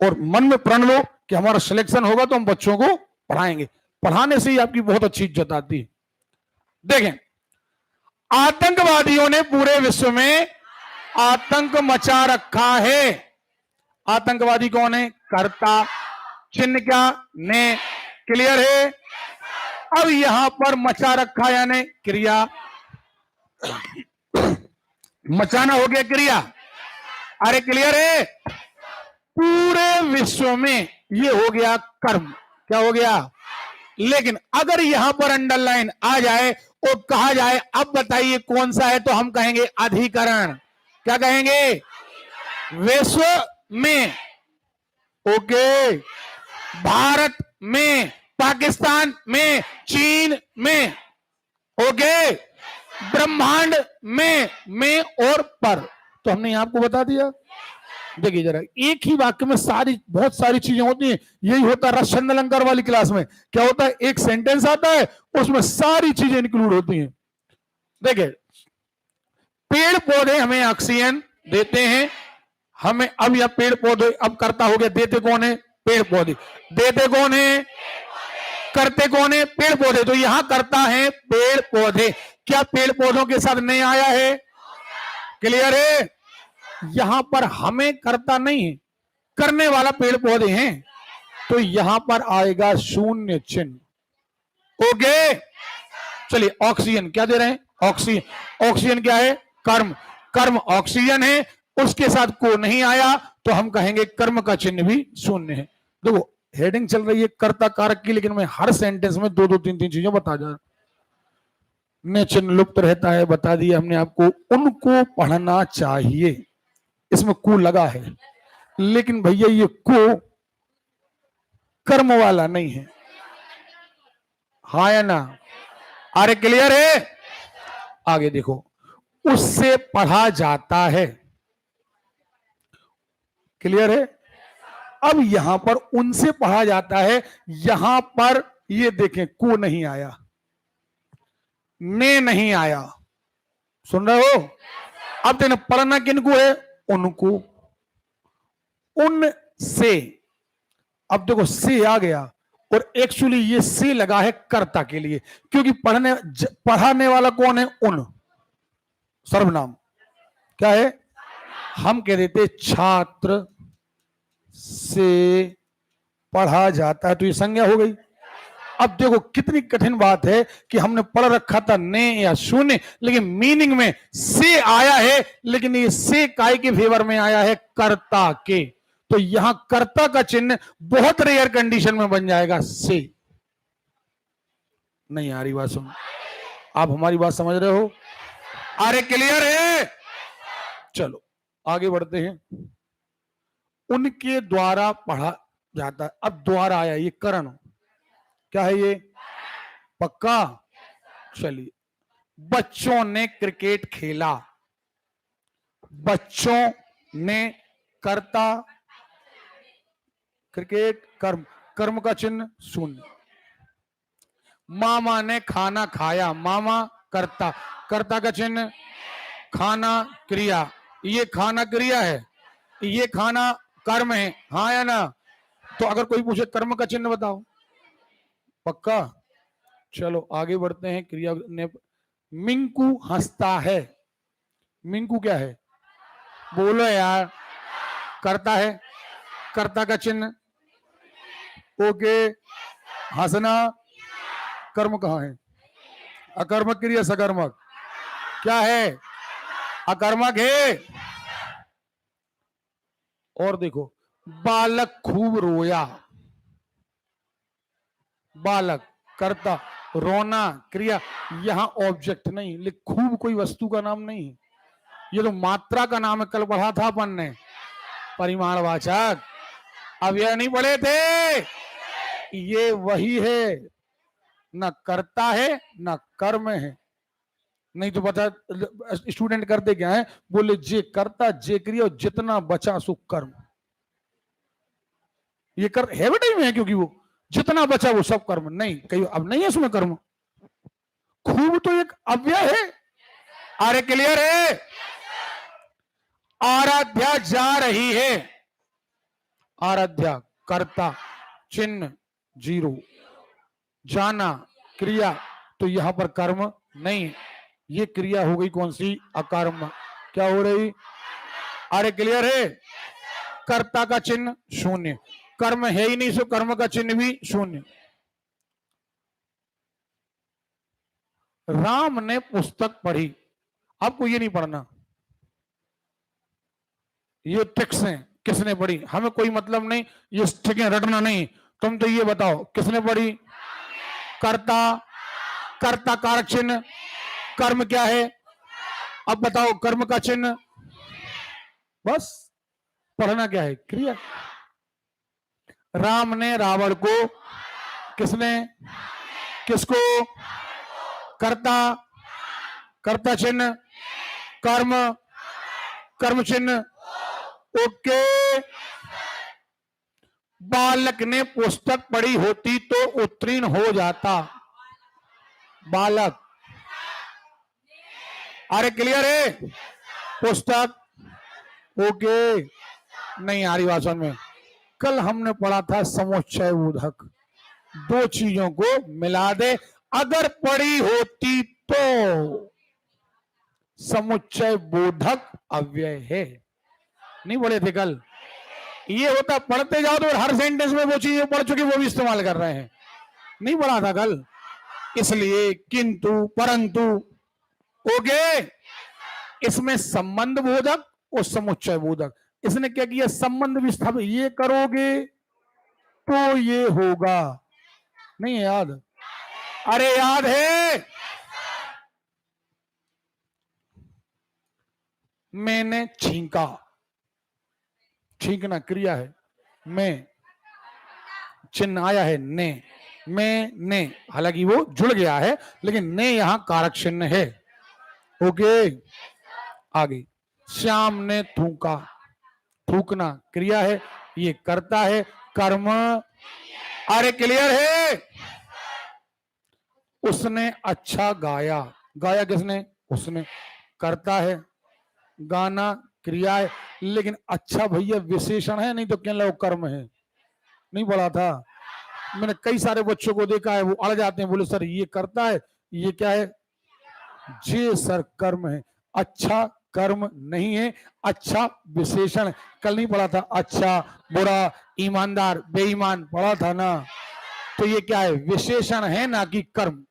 [SPEAKER 1] और मन में प्रण लो कि हमारा सिलेक्शन होगा तो हम बच्चों को पढ़ाएंगे। पढ़ाने से ही आपकी बहुत अच्छी इज्जत आती है। देखें, आतंकवादियों ने पूरे विश्व में आतंक मचा रखा है। आतंकवादी कौन है? कर्ता, चिन्ह क्या? ने। क्लियर है? अब यहां पर मचा रखा यानी क्रिया, मचाना हो गया क्रिया। अरे क्लियर है? पूरे विश्व में ये हो गया कर्म। क्या हो गया? लेकिन अगर यहां पर अंडरलाइन आ जाए और कहा जाए अब बताइए कौन सा है, तो हम कहेंगे अधिकरण। क्या कहेंगे? विश्व में, ओके, भारत में, पाकिस्तान में, चीन में, ओके, ब्रह्मांड में और पर। तो हमने आपको बता दिया। देखिए जरा, एक ही वाक्य में सारी बहुत सारी चीजें होती हैं। यही होता है रसचंद अलंकार वाली क्लास में। क्या होता है? एक सेंटेंस आता है, उसमें सारी चीजें इंक्लूड होती हैं। देखिए, पेड़ पौधे हमें ऑक्सीजन देते हैं, हमें अब यह पेड़ पौधे अब करता हो गया, देते कौन है? पेड़ पौधे। देते कौन है? करते कौन है? पेड़ पौधे। तो यहां करता है पेड़ पौधे। क्या पेड़ पौधों के साथ नहीं आया है? क्लियर है? यहां पर हमें करता नहीं है, करने वाला पेड़ पौधे हैं, तो यहां पर आएगा शून्य चिन्ह। ओके, चलिए ऑक्सीजन क्या दे रहे हैं? ऑक्सीजन। ऑक्सीजन क्या है? कर्म। कर्म ऑक्सीजन है, उसके साथ को नहीं आया तो हम कहेंगे कर्म का चिन्ह भी शून्य है। देखो हेडिंग चल रही है कर्ता कारक की, लेकिन मैं हर सेंटेंस में दो दो तीन तीन चीजें बता जा रहा। ने चिन्ह लुप्त रहता है, बता दिया हमने आपको। उनको पढ़ना चाहिए, इसमें को लगा है, लेकिन भैया ये को कर्म वाला नहीं है। हाँ या ना? अरे क्लियर है? आगे देखो, उससे पढ़ा जाता है। क्लियर है? अब यहां पर उनसे पढ़ा जाता है, यहां पर ये देखें को नहीं आया, ने नहीं आया। सुन रहे हो? अब देखना पढ़ना किनको है? उनको। उनसे, अब देखो से आ गया, और एक्चुअली ये से लगा है कर्ता के लिए, क्योंकि पढ़ाने वाला कौन है? उन, सर्वनाम। क्या है? हम कह देते छात्र से पढ़ा जाता है, तो ये संज्ञा हो गई। अब देखो कितनी कठिन बात है कि हमने पढ़ रखा था ने या शून्य, लेकिन मीनिंग में से आया है, लेकिन ये से काय के फेवर में आया है? कर्ता के। तो यहां कर्ता का चिन्ह बहुत रेयर कंडीशन में बन जाएगा से। नहीं आ रही बात? सुन, आप हमारी बात समझ रहे हो? अरे क्लियर है? चलो आगे बढ़ते हैं। उनके द्वारा पढ़ा जाता है। अब द्वारा आया, ये करण क्या है? ये पक्का? चलिए, बच्चों ने क्रिकेट खेला। बच्चों ने करता, क्रिकेट कर्म, कर्म का चिन्ह शून्य। मामा ने खाना खाया, मामा कर्ता, कर्ता का चिन्ह खाना क्रिया, ये खाना क्रिया है, ये खाना कर्म है, हाँ या ना? तो अगर कोई पूछे कर्म का चिन्ह बताओ, पक्का? चलो आगे बढ़ते हैं। क्रिया ने मिंकू हंसता है, मिंकू क्या है? बोलो यार। करता है, कर्ता का चिन्ह, ओके। हंसना कर्म कहाँ है? अकर्मक क्रिया सकर्मक क्या है? अकर्मक है। और देखो, बालक खूब रोया, बालक कर्ता, रोना क्रिया, यहां ऑब्जेक्ट नहीं, लेकिन खूब कोई वस्तु का नाम नहीं, ये तो मात्रा का नाम है। कल पढ़ा था अपन ने परिमाणवाचक, अब यह नहीं पढ़े थे। ये वही है, ना करता है ना कर्म है। नहीं तो पता स्टूडेंट करते क्या है, बोले जे करता जे क्रिया और जितना बचा सो कर्म। ये कर हैबिट ही में है, क्योंकि वो जितना बचा वो सब कर्म। नहीं, कहीं अब नहीं है इसमें कर्म। खूब तो एक अव्यय है। आरे क्लियर है? आराध्या जा रही है, आराध्या कर्ता चिन्ह जीरो, जाना क्रिया, तो यहां पर कर्म नहीं। ये क्रिया हो गई कौन सी? अकर्म। क्या हो रही? अरे क्लियर है? कर्ता का चिन्ह शून्य, कर्म है ही नहीं, सो कर्म का चिन्ह भी शून्य। राम ने पुस्तक पढ़ी, आपको ये नहीं पढ़ना, ये ट्रिक्स हैं। किसने पढ़ी हमें कोई मतलब नहीं, ये ठीक है, रटना नहीं। तुम तो ये बताओ किसने पढ़ी? कर्ता, कर्ता कारक चिन्ह, कर्म क्या है? अब बताओ कर्म का चिन्ह, बस। पढ़ना क्या है? क्रिया। राम ने रावण को, किसने? किसको? कर्ता, कर्ता चिन्ह, कर्म, कर्म चिन्ह, ओके। बालक ने पुस्तक पढ़ी होती तो उत्तीर्ण हो जाता, बालक। अरे क्लियर है? पुस्तक, ओके। नहीं आ रही भाषण में। कल हमने पढ़ा था समुच्चय बोधक, दो चीजों को मिला दे, अगर पढ़ी होती तो समुच्चय बोधक अव्यय है। नहीं पढ़े थे कल? ये होता पढ़ते जाओ तो हर सेंटेंस में वो चीजें पढ़ चुके वो भी इस्तेमाल कर रहे हैं। नहीं पढ़ा था कल, इसलिए किंतु परंतु, ओके। इसमें संबंध बोधक और समुच्चय बोधक। इसने क्या किया? संबंध विस्थापित, ये करोगे तो ये होगा। नहीं है याद? अरे याद है? मैंने छींका, छींकना क्रिया है, मैं चिन्ह आया है ने, मैं ने, हालांकि वो जुड़ गया है लेकिन ने यहां कारक चिन्ह है, ओके। आगे, श्याम ने थूका, थूकना क्रिया है, ये करता है, कर्म। अरे क्लियर है? उसने अच्छा गाया, गाया किसने? उसने, करता है, गाना क्रिया है, लेकिन अच्छा भैया विशेषण है, नहीं तो क्या लोग कर्म है। नहीं पढ़ा था? मैंने कई सारे बच्चों को देखा है, वो अड़ जाते हैं, बोले सर ये करता है, ये क्या है? जे सर कर्म है, अच्छा कर्म नहीं है, अच्छा विशेषण। कल नहीं पढ़ा था? अच्छा, बुरा, ईमानदार, बेईमान, पढ़ा था ना? तो ये क्या है? विशेषण है, ना कि कर्म।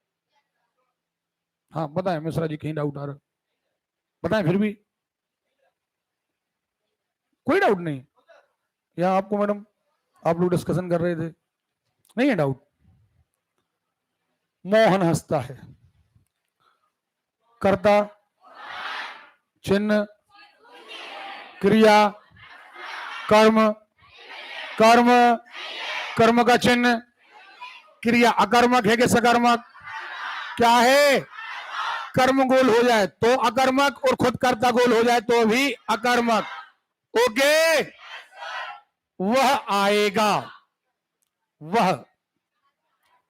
[SPEAKER 1] हाँ बताएं मिश्रा जी, कहीं डाउट आ रहा? बताएं फिर भी। कोई डाउट नहीं? या आपको मैडम, आप लोग डिस्कशन कर रहे थे, नहीं है डाउट? मोहन हंसता है, कर्ता चिन्ह क्रिया कर्म, कर्म, कर्म का चिन्ह क्रिया, अकर्मक है कि सकर्मक? क्या है? कर्म गोल हो जाए तो अकर्मक, और खुद कर्ता गोल हो जाए तो भी अकर्मक, ओके। वह आएगा, वह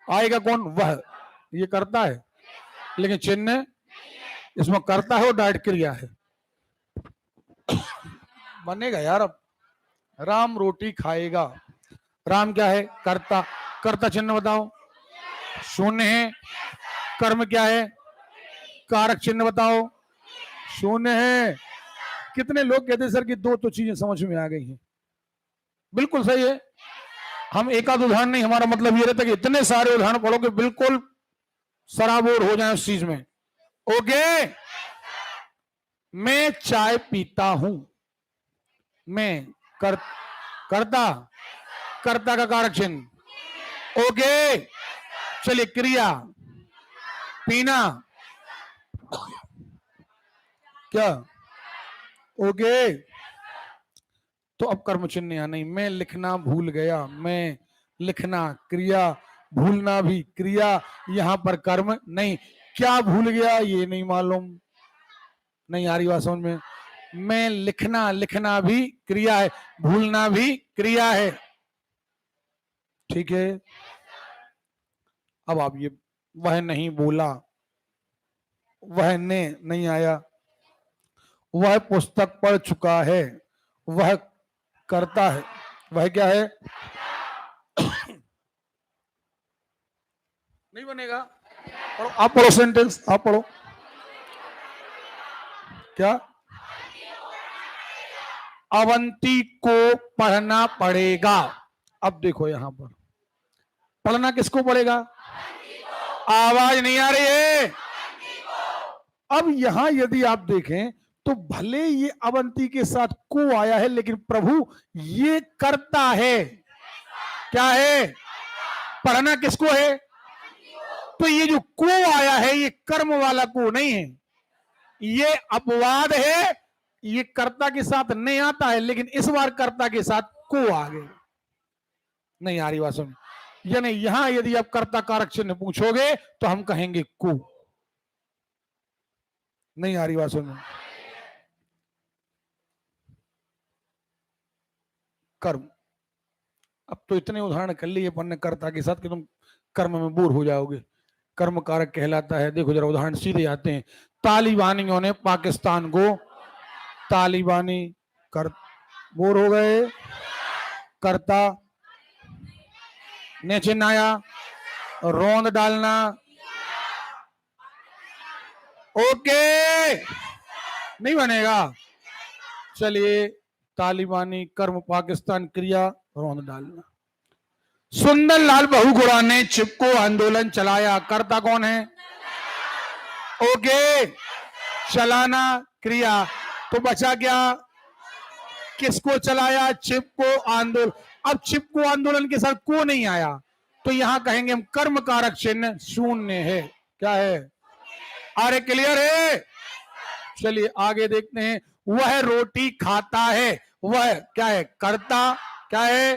[SPEAKER 1] आएगा कौन? वह, ये करता है, लेकिन चिन्ह इसमें करता है और डायरेक्ट क्रिया है, बनेगा यार। अब राम रोटी खाएगा, राम क्या है? कर्ता। कर्ता चिन्ह बताओ। शून्य है। कर्म क्या है? कारक चिन्ह बताओ। शून्य है। कितने लोग कहते हैं सर कि दो तो चीजें समझ में आ गई हैं। बिल्कुल सही है। हम एक आध उदाहरण नहीं, हमारा मतलब ये रहता है कि इतने सारे उदाहरण पढ़ो कि बिल्कुल सराबोर हो जाए उस चीज में। ओके, मैं चाय पीता हूं। मैं करता, कर्ता का कारक चिन्ह। ओके, चलिए क्रिया पीना क्या? ओके, तो अब कर्म चिन्ह या नहीं। मैं लिखना भूल गया। मैं लिखना क्रिया, भूलना भी क्रिया, यहां पर कर्म नहीं। क्या भूल गया ये नहीं मालूम। नहीं आ रही बात समझ में? मैं लिखना, लिखना भी क्रिया है, भूलना भी क्रिया है। ठीक है, अब आप ये, वह नहीं बोला, वह ने नहीं आया, वह पुस्तक पढ़ चुका है, वह करता है, वह क्या है? नहीं बनेगा। पढ़ो, आप पढ़ो सेंटेंस, आप पढ़ो। क्या? अवंती को पढ़ना पड़ेगा। अब देखो यहां पर पढ़ना किसको पड़ेगा? आवाज नहीं आ रही है। अब यहां यदि आप देखें तो भले ये अवंती के साथ को आया है, लेकिन प्रभु ये करता है। क्या है? पढ़ना किसको है? तो ये जो को आया है ये कर्म वाला को नहीं है, ये अपवाद है। ये कर्ता के साथ नहीं आता है, लेकिन इस बार कर्ता के साथ को आ गए। नहीं आ रही बात समझ? यानी यहां यदि आप कर्ता कारक चिन्ह पूछोगे तो हम कहेंगे को। नहीं आ रही बात समझ? कर्म। अब तो इतने उदाहरण कर लिए अपन ने कर्ता के साथ कि तुम कर्म में बोर हो जाओगे। कर्म कारक कहलाता है। देखो जरा उदाहरण सीधे आते हैं। तालिबानियों ने पाकिस्तान को, तालिबानी कर, बोर हो गए, कर्ता ने चिन्ह आया, रोंद डालना। ओके, नहीं बनेगा। चलिए, तालिबानी कर्म, पाकिस्तान क्रिया, रोंद डालना। सुंदरलाल बहुगुणा ने चिपको आंदोलन चलाया। कर्ता कौन है? ओके, चलाना क्रिया। तो बचा क्या? किसको चलाया? चिपको आंदोलन। अब चिपको आंदोलन के साथ को नहीं आया, तो यहां कहेंगे हम कर्म कारक चिन्ह शून्य है। क्या है? अरे क्लियर है? चलिए आगे देखते हैं। वह रोटी खाता है, वह क्या है? कर्ता। क्या है?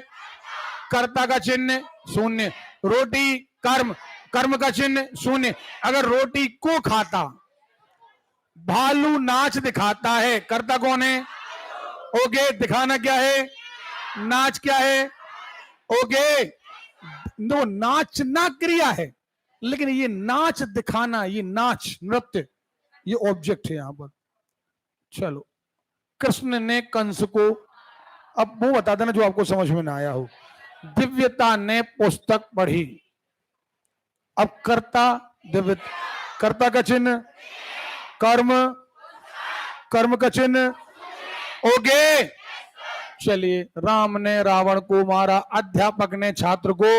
[SPEAKER 1] कर्ता का चिन्ह शून्य। रोटी कर्म, कर्म का चिन्ह शून्य। अगर रोटी को खाता, भालू नाच दिखाता है, कर्ता कौन है? ओके, दिखाना क्या है? नाच क्या है? ओके, नो, नाचना क्रिया है, लेकिन ये नाच दिखाना, ये नाच नृत्य, ये ऑब्जेक्ट है यहां पर। चलो, कृष्ण ने कंस को, अब वो बता देना जो आपको समझ में ना आया हो। दिव्यता ने पुस्तक पढ़ी। अब कर्ता दिव्य, कर्ता का चिन्ह कर्म, कर्म का चिन्ह। ओके, चलिए, राम ने रावण को मारा, अध्यापक ने छात्र को,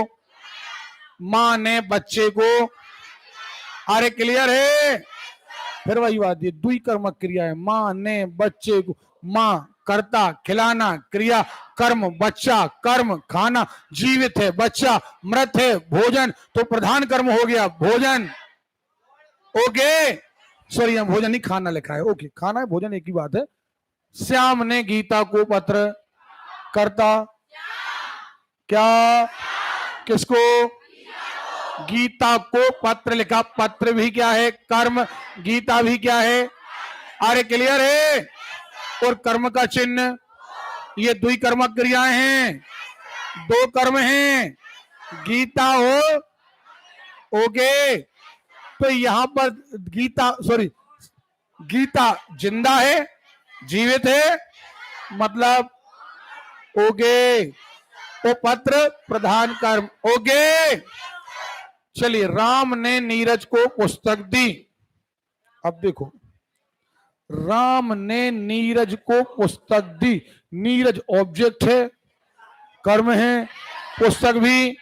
[SPEAKER 1] मां ने बच्चे को। अरे क्लियर है? फिर वही बात, ये दुई कर्मक क्रिया है। मां ने बच्चे को, मां कर्ता, खिलाना क्रिया, कर्म बच्चा, कर्म खाना, जीवित है बच्चा, मृत है भोजन, तो प्रधान कर्म हो गया भोजन। ओके, सॉरी यहां भोजन नहीं खाना लिखा है। ओके, खाना है भोजन एक ही बात है। श्याम ने गीता को पत्र, कर्ता क्या? किसको? गीता को पत्र लिखा। पत्र भी क्या है? कर्म। गीता भी क्या है? अरे क्लियर है? और कर्म का चिन्ह, ये दुई कर्मक क्रियाएं हैं, दो कर्म हैं, गीता हो। ओके, तो यहां पर गीता, सॉरी, गीता जिंदा है, जीवित है, मतलब ओगे, उपपत्र प्रधान कर्म ओगे। चलिए, राम ने नीरज को पुस्तक दी। अब देखो, राम ने नीरज को पुस्तक दी। नीरज ऑब्जेक्ट है, कर्म है, पुस्तक भी।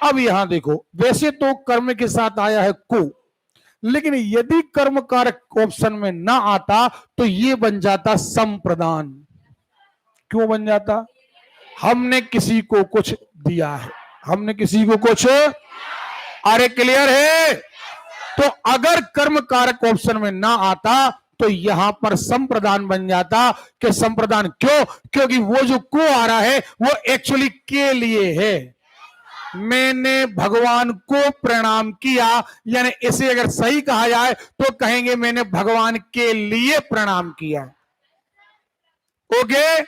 [SPEAKER 1] अब यहां देखो, वैसे तो कर्म के साथ आया है को, लेकिन यदि कर्म कारक ऑप्शन में ना आता तो ये बन जाता संप्रदान। क्यों बन जाता? हमने किसी को कुछ दिया है, हमने किसी को कुछ, अरे क्लियर है? तो अगर कर्म कारक ऑप्शन में ना आता तो यहां पर संप्रदान बन जाता। कि संप्रदान क्यों? क्योंकि वो जो को आ रहा है वो एक्चुअली के लिए है। मैंने भगवान को प्रणाम किया, यानी इसे अगर सही कहा जाए तो कहेंगे मैंने भगवान के लिए प्रणाम किया। ओके।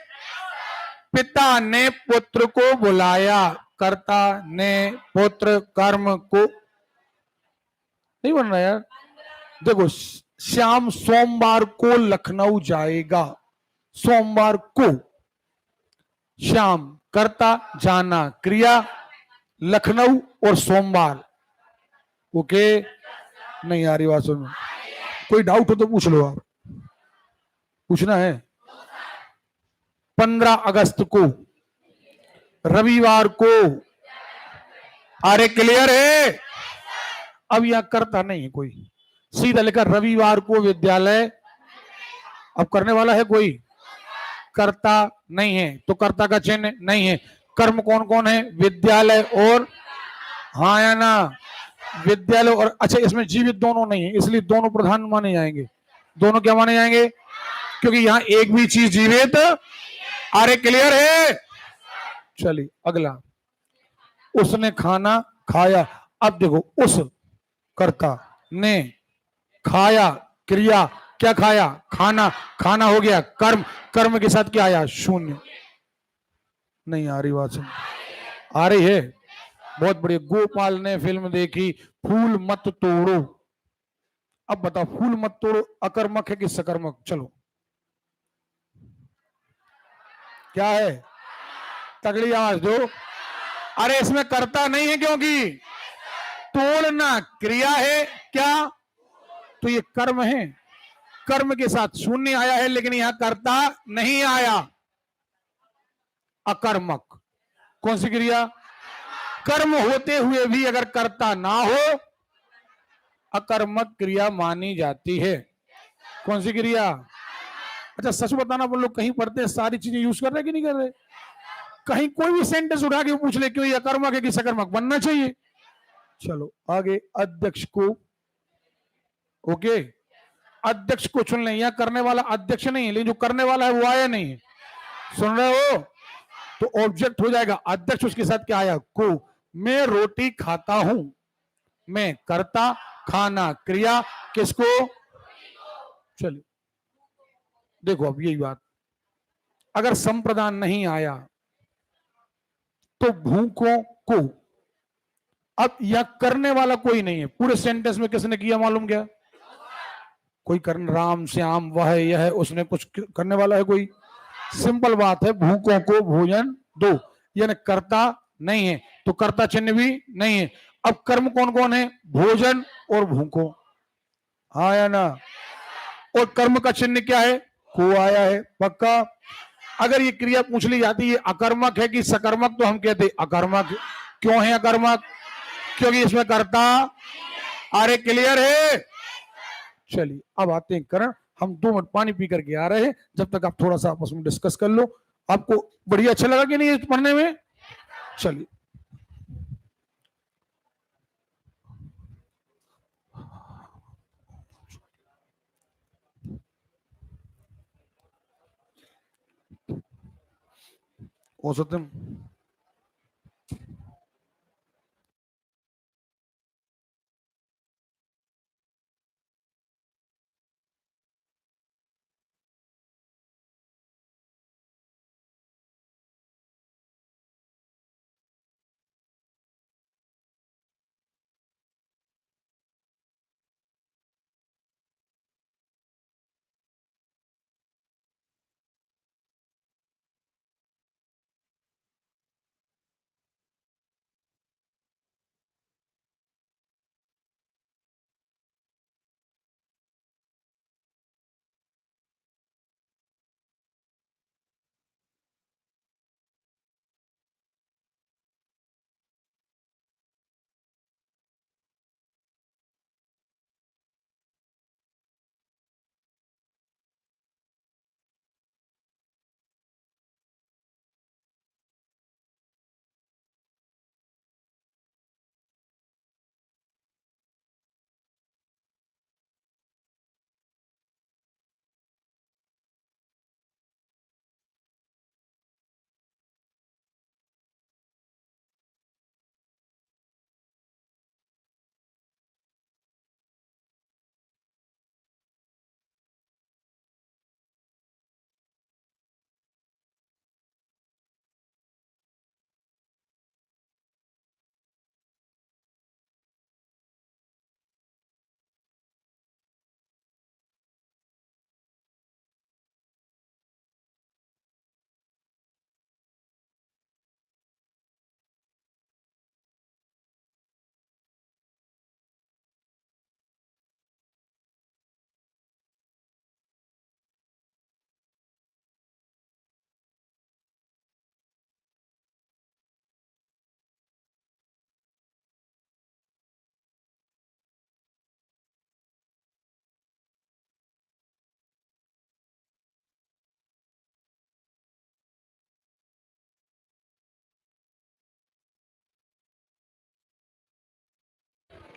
[SPEAKER 1] पिता ने पुत्र को बुलाया, कर्ता ने पुत्र कर्म को, नहीं बन रहा यार। देखो, श्याम सोमवार को लखनऊ जाएगा। सोमवार को श्याम, कर्ता जाना, क्रिया लखनऊ और सोमवार। ओके, नहीं आ रही बात सुन। कोई डाउट हो तो पूछ लो आप। पूछना है? 15 अगस्त को, रविवार को। अरे क्लियर है? अब यहां करता नहीं है कोई, सीधा लिखा रविवार को विद्यालय। अब करने वाला है कोई? कर्ता नहीं है तो कर्ता का चिन्ह नहीं है। कर्म कौन कौन है? विद्यालय और, हाँ या ना? विद्यालय और, अच्छा इसमें जीवित दोनों नहीं है, इसलिए दोनों प्रधान माने जाएंगे। दोनों क्या माने जाएंगे? क्योंकि यहां एक भी चीज जीवित। अरे क्लियर है? चलिए अगला, उसने खाना खाया। अब देखो, उस कर्ता ने खाया, क्रिया, क्या खाया? खाना। खाना हो गया कर्म, कर्म के साथ क्या आया? शून्य। नहीं आ रही बात? आ रही है? बहुत बढ़िया। गोपाल ने फिल्म देखी फूल मत तोड़ो। अब बताओ, फूल मत तोड़ो अकर्मक है कि सकर्मक? चलो, क्या है? तगड़ी आवाज दो। अरे इसमें करता नहीं है, क्योंकि तोड़ना क्रिया है, क्या? तो ये कर्म है, कर्म के साथ शून्य आया है, लेकिन यहां कर्ता नहीं आया। अकर्मक कौन सी क्रिया? कर्म होते हुए भी अगर कर्ता ना हो, अकर्मक क्रिया मानी जाती है। कौन सी क्रिया? अच्छा सच बताना, वो लोग कहीं पढ़ते हैं सारी चीजें यूज कर रहे कि नहीं कर रहे? कहीं कोई भी सेंटेंस उठा के पूछ ले क्यों ये अकर्मक है कि सकर्मक, बनना चाहिए। चलो आगे, अध्यक्ष को। ओके, अध्यक्ष को चुन लें। यहां करने वाला अध्यक्ष नहीं है, लेकिन जो करने वाला है वो आया नहीं है। सुन रहे हो? तो ऑब्जेक्ट हो जाएगा अध्यक्ष, उसके साथ क्या आया? को। मैं रोटी खाता हूं, मैं करता, खाना क्रिया, किसको? चलिए देखो, अब यही बात, अगर संप्रदान नहीं आया तो भूखों को। अब यह करने वाला कोई नहीं है, पूरे सेंटेंस में किसने किया मालूम क्या? कोई करने, राम श्याम वह यह, उसने कुछ करने वाला है कोई? सिंपल बात है, भूखों को भोजन दो, यानी कर्ता नहीं है तो कर्ता चिन्ह भी नहीं है। अब कर्म कौन कौन है? भोजन और भूखों, हाँ या ना? और कर्म का चिन्ह क्या है? को आया है, पक्का? अगर ये क्रिया पूछ ली जाती है अकर्मक है कि सकर्मक, तो हम कहते अकर्मक। क्यों है अकर्मक? क्योंकि इसमें कर्ता। अरे क्लियर है? चलिए अब आते हैं करण। हम 2 मिनट पानी पी करके आ रहे हैं, जब तक आप थोड़ा सा आपस में डिस्कस कर लो। आपको बढ़िया अच्छा लगा कि नहीं पढ़ने में? चलिए, औसतन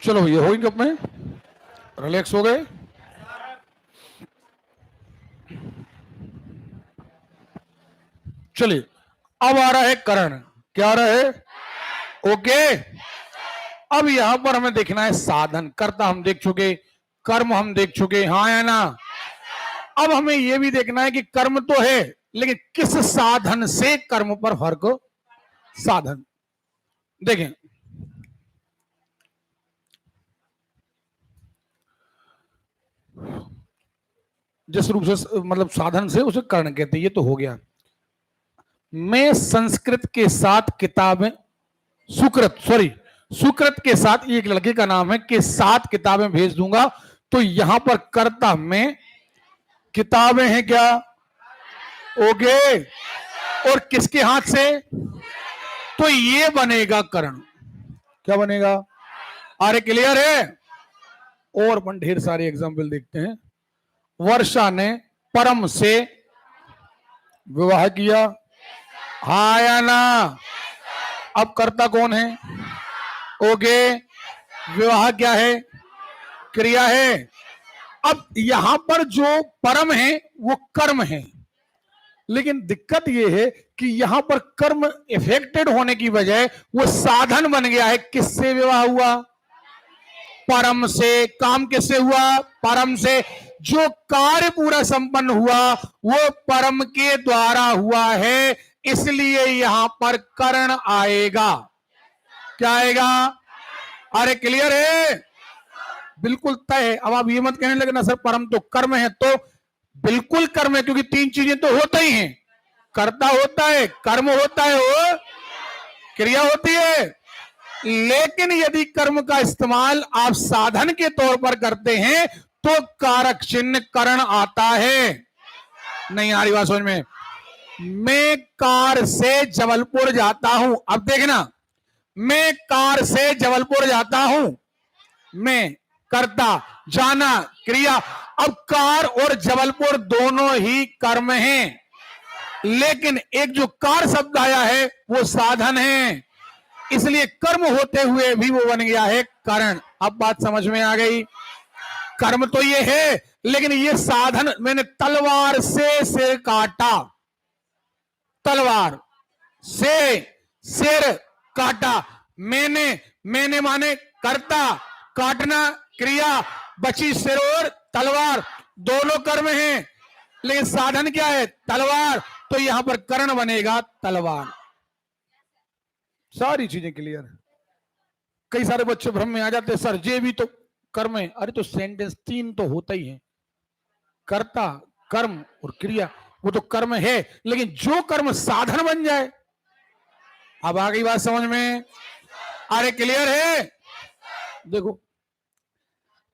[SPEAKER 1] चलो भैया हो गई कब में, रिलैक्स हो गए। चलिए अब आ रहा है करण। क्या आ रहा है? ओके। अब यहां पर हमें देखना है साधन। कर्ता हम देख चुके, कर्म हम देख चुके, हाँ या ना। अब हमें यह भी देखना है कि कर्म तो है, लेकिन किस साधन से कर्म पर फर्क। साधन देखें, जिस रूप से मतलब साधन से उसे कर्ण कहते हैं, ये तो हो गया। मैं संस्कृत के साथ किताबें, सुकृत के साथ, एक लड़के का नाम है, के साथ किताबें भेज दूंगा, तो यहां पर कर्ता में किताबें हैं क्या? ओके। और किसके हाथ से? तो ये बनेगा करण। क्या बनेगा? अरे क्लियर है? और अपन ढेर सारे एग्जाम्पल देखते हैं। वर्षा ने परम से विवाह किया, हाँ या ना। अब कर्ता कौन है? ओके। विवाह क्या है? क्रिया है। अब यहां पर जो परम है वो कर्म है, लेकिन दिक्कत यह है कि यहां पर कर्म इफेक्टेड होने की बजाय वो साधन बन गया है। किससे विवाह हुआ? परम से। काम किससे हुआ? परम से। जो कार्य पूरा संपन्न हुआ वो परम के द्वारा हुआ है, इसलिए यहां पर करण आएगा। क्या आएगा? अरे क्लियर है? बिल्कुल तय है। अब आप ये मत कहने लगे ना सर परम तो कर्म है, तो बिल्कुल कर्म है, क्योंकि तीन चीजें तो होता ही हैं। कर्ता होता है, कर्म होता है, वो क्रिया होती है। लेकिन यदि कर्म का इस्तेमाल आप साधन के तौर पर करते हैं तो कारक चिन्ह करण आता है। नहीं आ रही बात समझ में? मैं कार से जबलपुर जाता हूं। अब देखना, मैं कार से जबलपुर जाता हूं, मैं कर्ता, जाना क्रिया। अब कार और जबलपुर दोनों ही कर्म हैं, लेकिन एक जो कार शब्द आया है वो साधन है, इसलिए कर्म होते हुए भी वो बन गया है करण। अब बात समझ में आ गई? कर्म तो ये है, लेकिन ये साधन। मैंने तलवार से सिर काटा, तलवार से सिर काटा। मैंने माने कर्ता, काटना क्रिया, बची सिर और तलवार, दोनों कर्म हैं, लेकिन साधन क्या है? तलवार। तो यहां पर कर्ण बनेगा तलवार। सारी चीजें क्लियर है। कई सारे बच्चे भ्रम में आ जाते हैं, सर ये भी तो कर्म है। अरे तो सेंटेंस तीन तो होता ही है, कर्ता, कर्म और क्रिया। वो तो कर्म है, लेकिन जो कर्म साधन बन जाए। अब आ गई बात समझ में? अरे क्लियर है? देखो,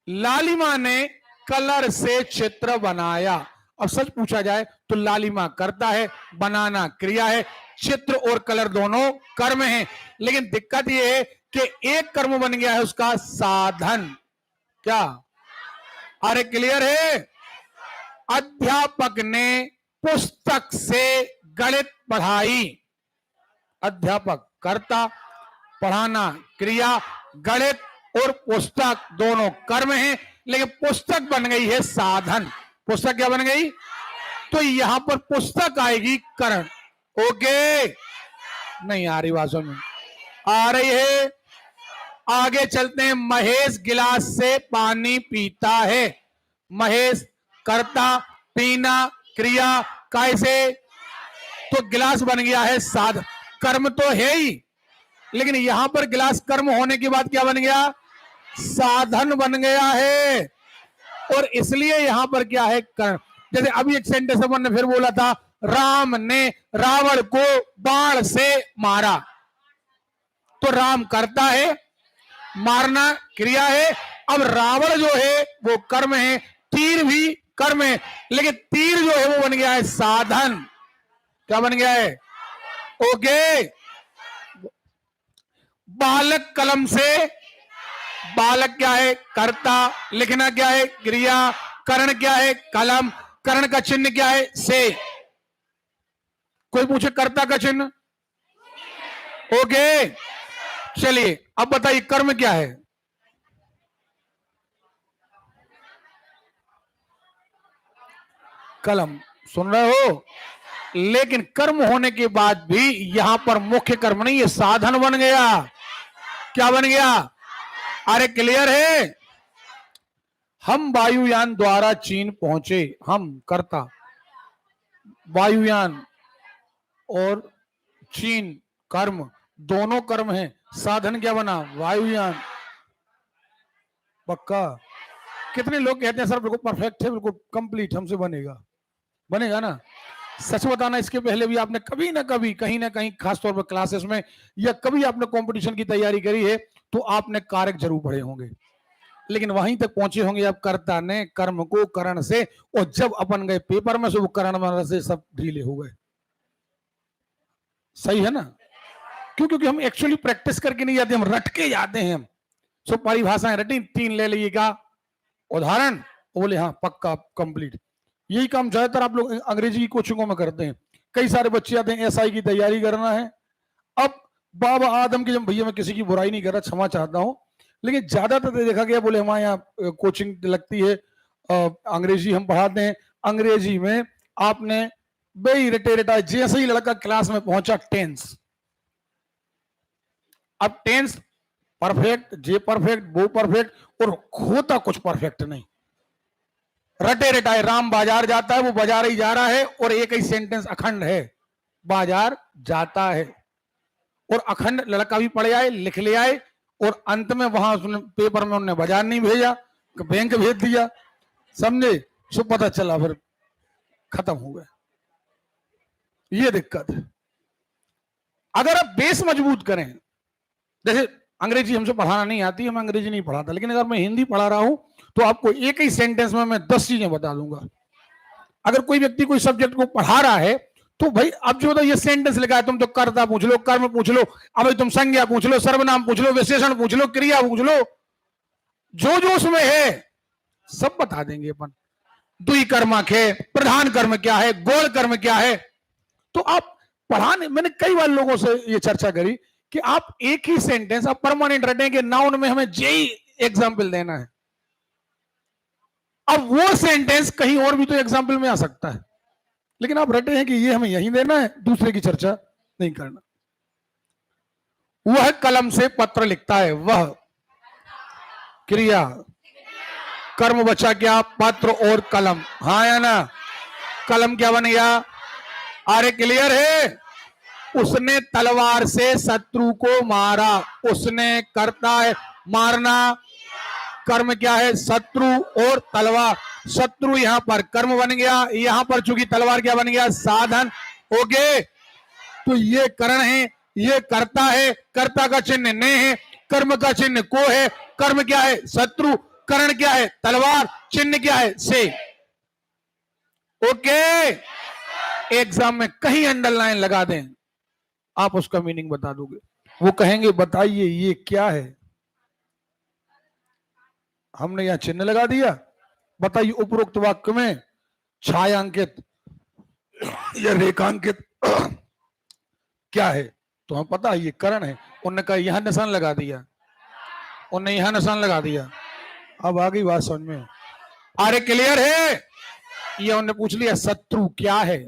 [SPEAKER 1] लालिमा ने कलर से चित्र बनाया। अब सच पूछा जाए तो लालिमा करता है, बनाना क्रिया है, चित्र और कलर दोनों कर्म हैं, लेकिन दिक्कत यह है कि एक कर्म बन गया है उसका साधन। क्या? अरे क्लियर है? अध्यापक ने पुस्तक से गणित पढ़ाई। अध्यापक कर्ता, पढ़ाना क्रिया, गणित और पुस्तक दोनों कर्म हैं, लेकिन पुस्तक बन गई है साधन। पुस्तक क्या बन गई? तो यहां पर पुस्तक आएगी करण। ओके? नहीं आ रही बात समझ में? आ रही है? आगे चलते हैं। महेश गिलास से पानी पीता है। महेश कर्ता, पीना क्रिया, कैसे? तो गिलास बन गया है साधन। कर्म तो है ही, लेकिन यहां पर गिलास कर्म होने के बाद क्या बन गया? साधन बन गया है, और इसलिए यहां पर क्या है? कर्म। जैसे अभी एक सेंटेंस अपन ने फिर बोला था, राम ने रावण को बाण से मारा। तो राम करता है, मारना क्रिया है। अब रावण जो है वो कर्म है, तीर भी कर्म है, लेकिन तीर जो है वो बन गया है साधन। क्या बन गया है? ओके। बालक कलम से, बालक क्या है? कर्ता, लिखना क्या है? क्रिया, कर्ण क्या है? कलम, कर्ण का चिन्ह क्या है? से। कोई पूछे कर्ता का चिन्ह? ओके, चलिए अब बताइए कर्म क्या है? कलम। सुन रहे हो? लेकिन कर्म होने के बाद भी यहां पर मुख्य कर्म नहीं, ये साधन बन गया। क्या बन गया? अरे क्लियर है? हम वायुयान द्वारा चीन पहुंचे, हम कर्ता, वायुयान और चीन कर्म, दोनों कर्म हैं। साधन क्या बना? वायुयान। पक्का? कितने लोग कहते हैं सर बिल्कुल परफेक्ट है, बिल्कुल कंप्लीट हमसे बनेगा? बनेगा ना? सच बताना, इसके पहले भी आपने कभी ना कभी कहीं ना कहीं खासतौर पर क्लासेस में या कभी आपने कंपटीशन की तैयारी करी है तो आपने कारक जरूर पढ़े होंगे, लेकिन वहीं तक पहुंचे होंगे अब कर्ता ने कर्म को करण से, और जब अपन गए पेपर में से वो करण से सब ढीले हो गए। सही है ना? क्यों? क्योंकि हम एक्चुअली प्रैक्टिस करके नहीं जाते, हम रट के जाते हैं। सो परिभाषाएं रटी, 3 ले लीजिएगा उदाहरण, बोले हाँ पक्का कंप्लीट। यही काम ज्यादातर आप लोग अंग्रेजी की कोचिंगों में करते हैं। कई सारे बच्चे आते हैं एसआई की तैयारी करना है। अब बाबा आदम की, जब भैया मैं किसी की बुराई नहीं कर रहा, क्षमा चाहता हूं, लेकिन ज्यादातर देखा गया बोले हमारे यहाँ कोचिंग लगती है, अंग्रेजी हम पढ़ाते हैं। अंग्रेजी में आपने बेई रटे रटा, जैसे ही लड़का क्लास में पहुंचा टेंस, अब टेंस परफेक्ट, जे परफेक्ट, वो परफेक्ट, और होता कुछ परफेक्ट नहीं। रटे रटाए, राम बाजार जाता है, वो बाजार ही जा रहा है, और एक ही सेंटेंस अखंड है, बाजार जाता है, और अखंड लड़का भी पढ़े आए, लिख ले आए, और अंत में वहां पेपर में उन्होंने बाजार नहीं भेजा, बैंक भेज दिया। समझे? सो पता चला फिर खत्म हो गया। ये दिक्कत है। अगर आप बेस मजबूत करें, जैसे अंग्रेजी हमसे पढ़ाना नहीं आती, मैं अंग्रेजी नहीं पढ़ाता, लेकिन अगर मैं हिंदी पढ़ा रहा हूं तो आपको एक ही सेंटेंस में मैं 10 चीजें बता दूंगा। अगर कोई व्यक्ति कोई सब्जेक्ट को पढ़ा रहा है तो भाई अब जो ये सेंटेंस लिखा है, तुम तो कर्ता पूछ लो, कर्म पूछ लो, अब तुम संज्ञा पूछ लो, सर्वनाम पूछ लो, विशेषण पूछ लो, क्रिया पूछ लो, जो जो उसमें है सब बता देंगे अपन। दुई कर्म है, प्रधान कर्म क्या है, गौण कर्म क्या है। तो आप पढ़ाने, मैंने कई बार लोगों से ये चर्चा करी कि आप एक ही सेंटेंस आप परमानेंट रटेंगे, नाउन में हमें जेई एग्जाम्पल देना है। अब वो सेंटेंस कहीं और भी तो एग्जाम्पल में आ सकता है, लेकिन आप रटे हैं कि ये हमें यही देना है, दूसरे की चर्चा नहीं करना। वह कलम से पत्र लिखता है, वह क्रिया, कर्म बचा क्या? पत्र और कलम। हाँ या ना? कलम क्या बन गया? अरे क्लियर है? उसने तलवार से शत्रु को मारा, उसने करता है मारना, कर्म क्या है? शत्रु और तलवार। शत्रु यहां पर कर्म बन गया, यहां पर चूंकि तलवार क्या बन गया? साधन। ओके, तो ये करण है, ये करता है, कर्ता का चिन्ह ने है, कर्म का चिन्ह को है, कर्म क्या है? शत्रु, करण क्या है? तलवार, चिन्ह क्या है? से। ओके, एग्जाम में कहीं अंडरलाइन लगा दें, आप उसका मीनिंग बता दोगे। वो कहेंगे बताइए ये क्या है, हमने यहां चिन्ह लगा दिया, बताइए उपरोक्त वाक्य में छायांकित या रेखांकित क्या है? तो हमें पता है ये करण है। उन्होंने कहा यहां निशान लगा दिया, उन्होंने यहां निशान लगा दिया। अब आ गई बात समझ में? अरे क्लियर है? ये उन्होंने पूछ लिया शत्रु क्या है,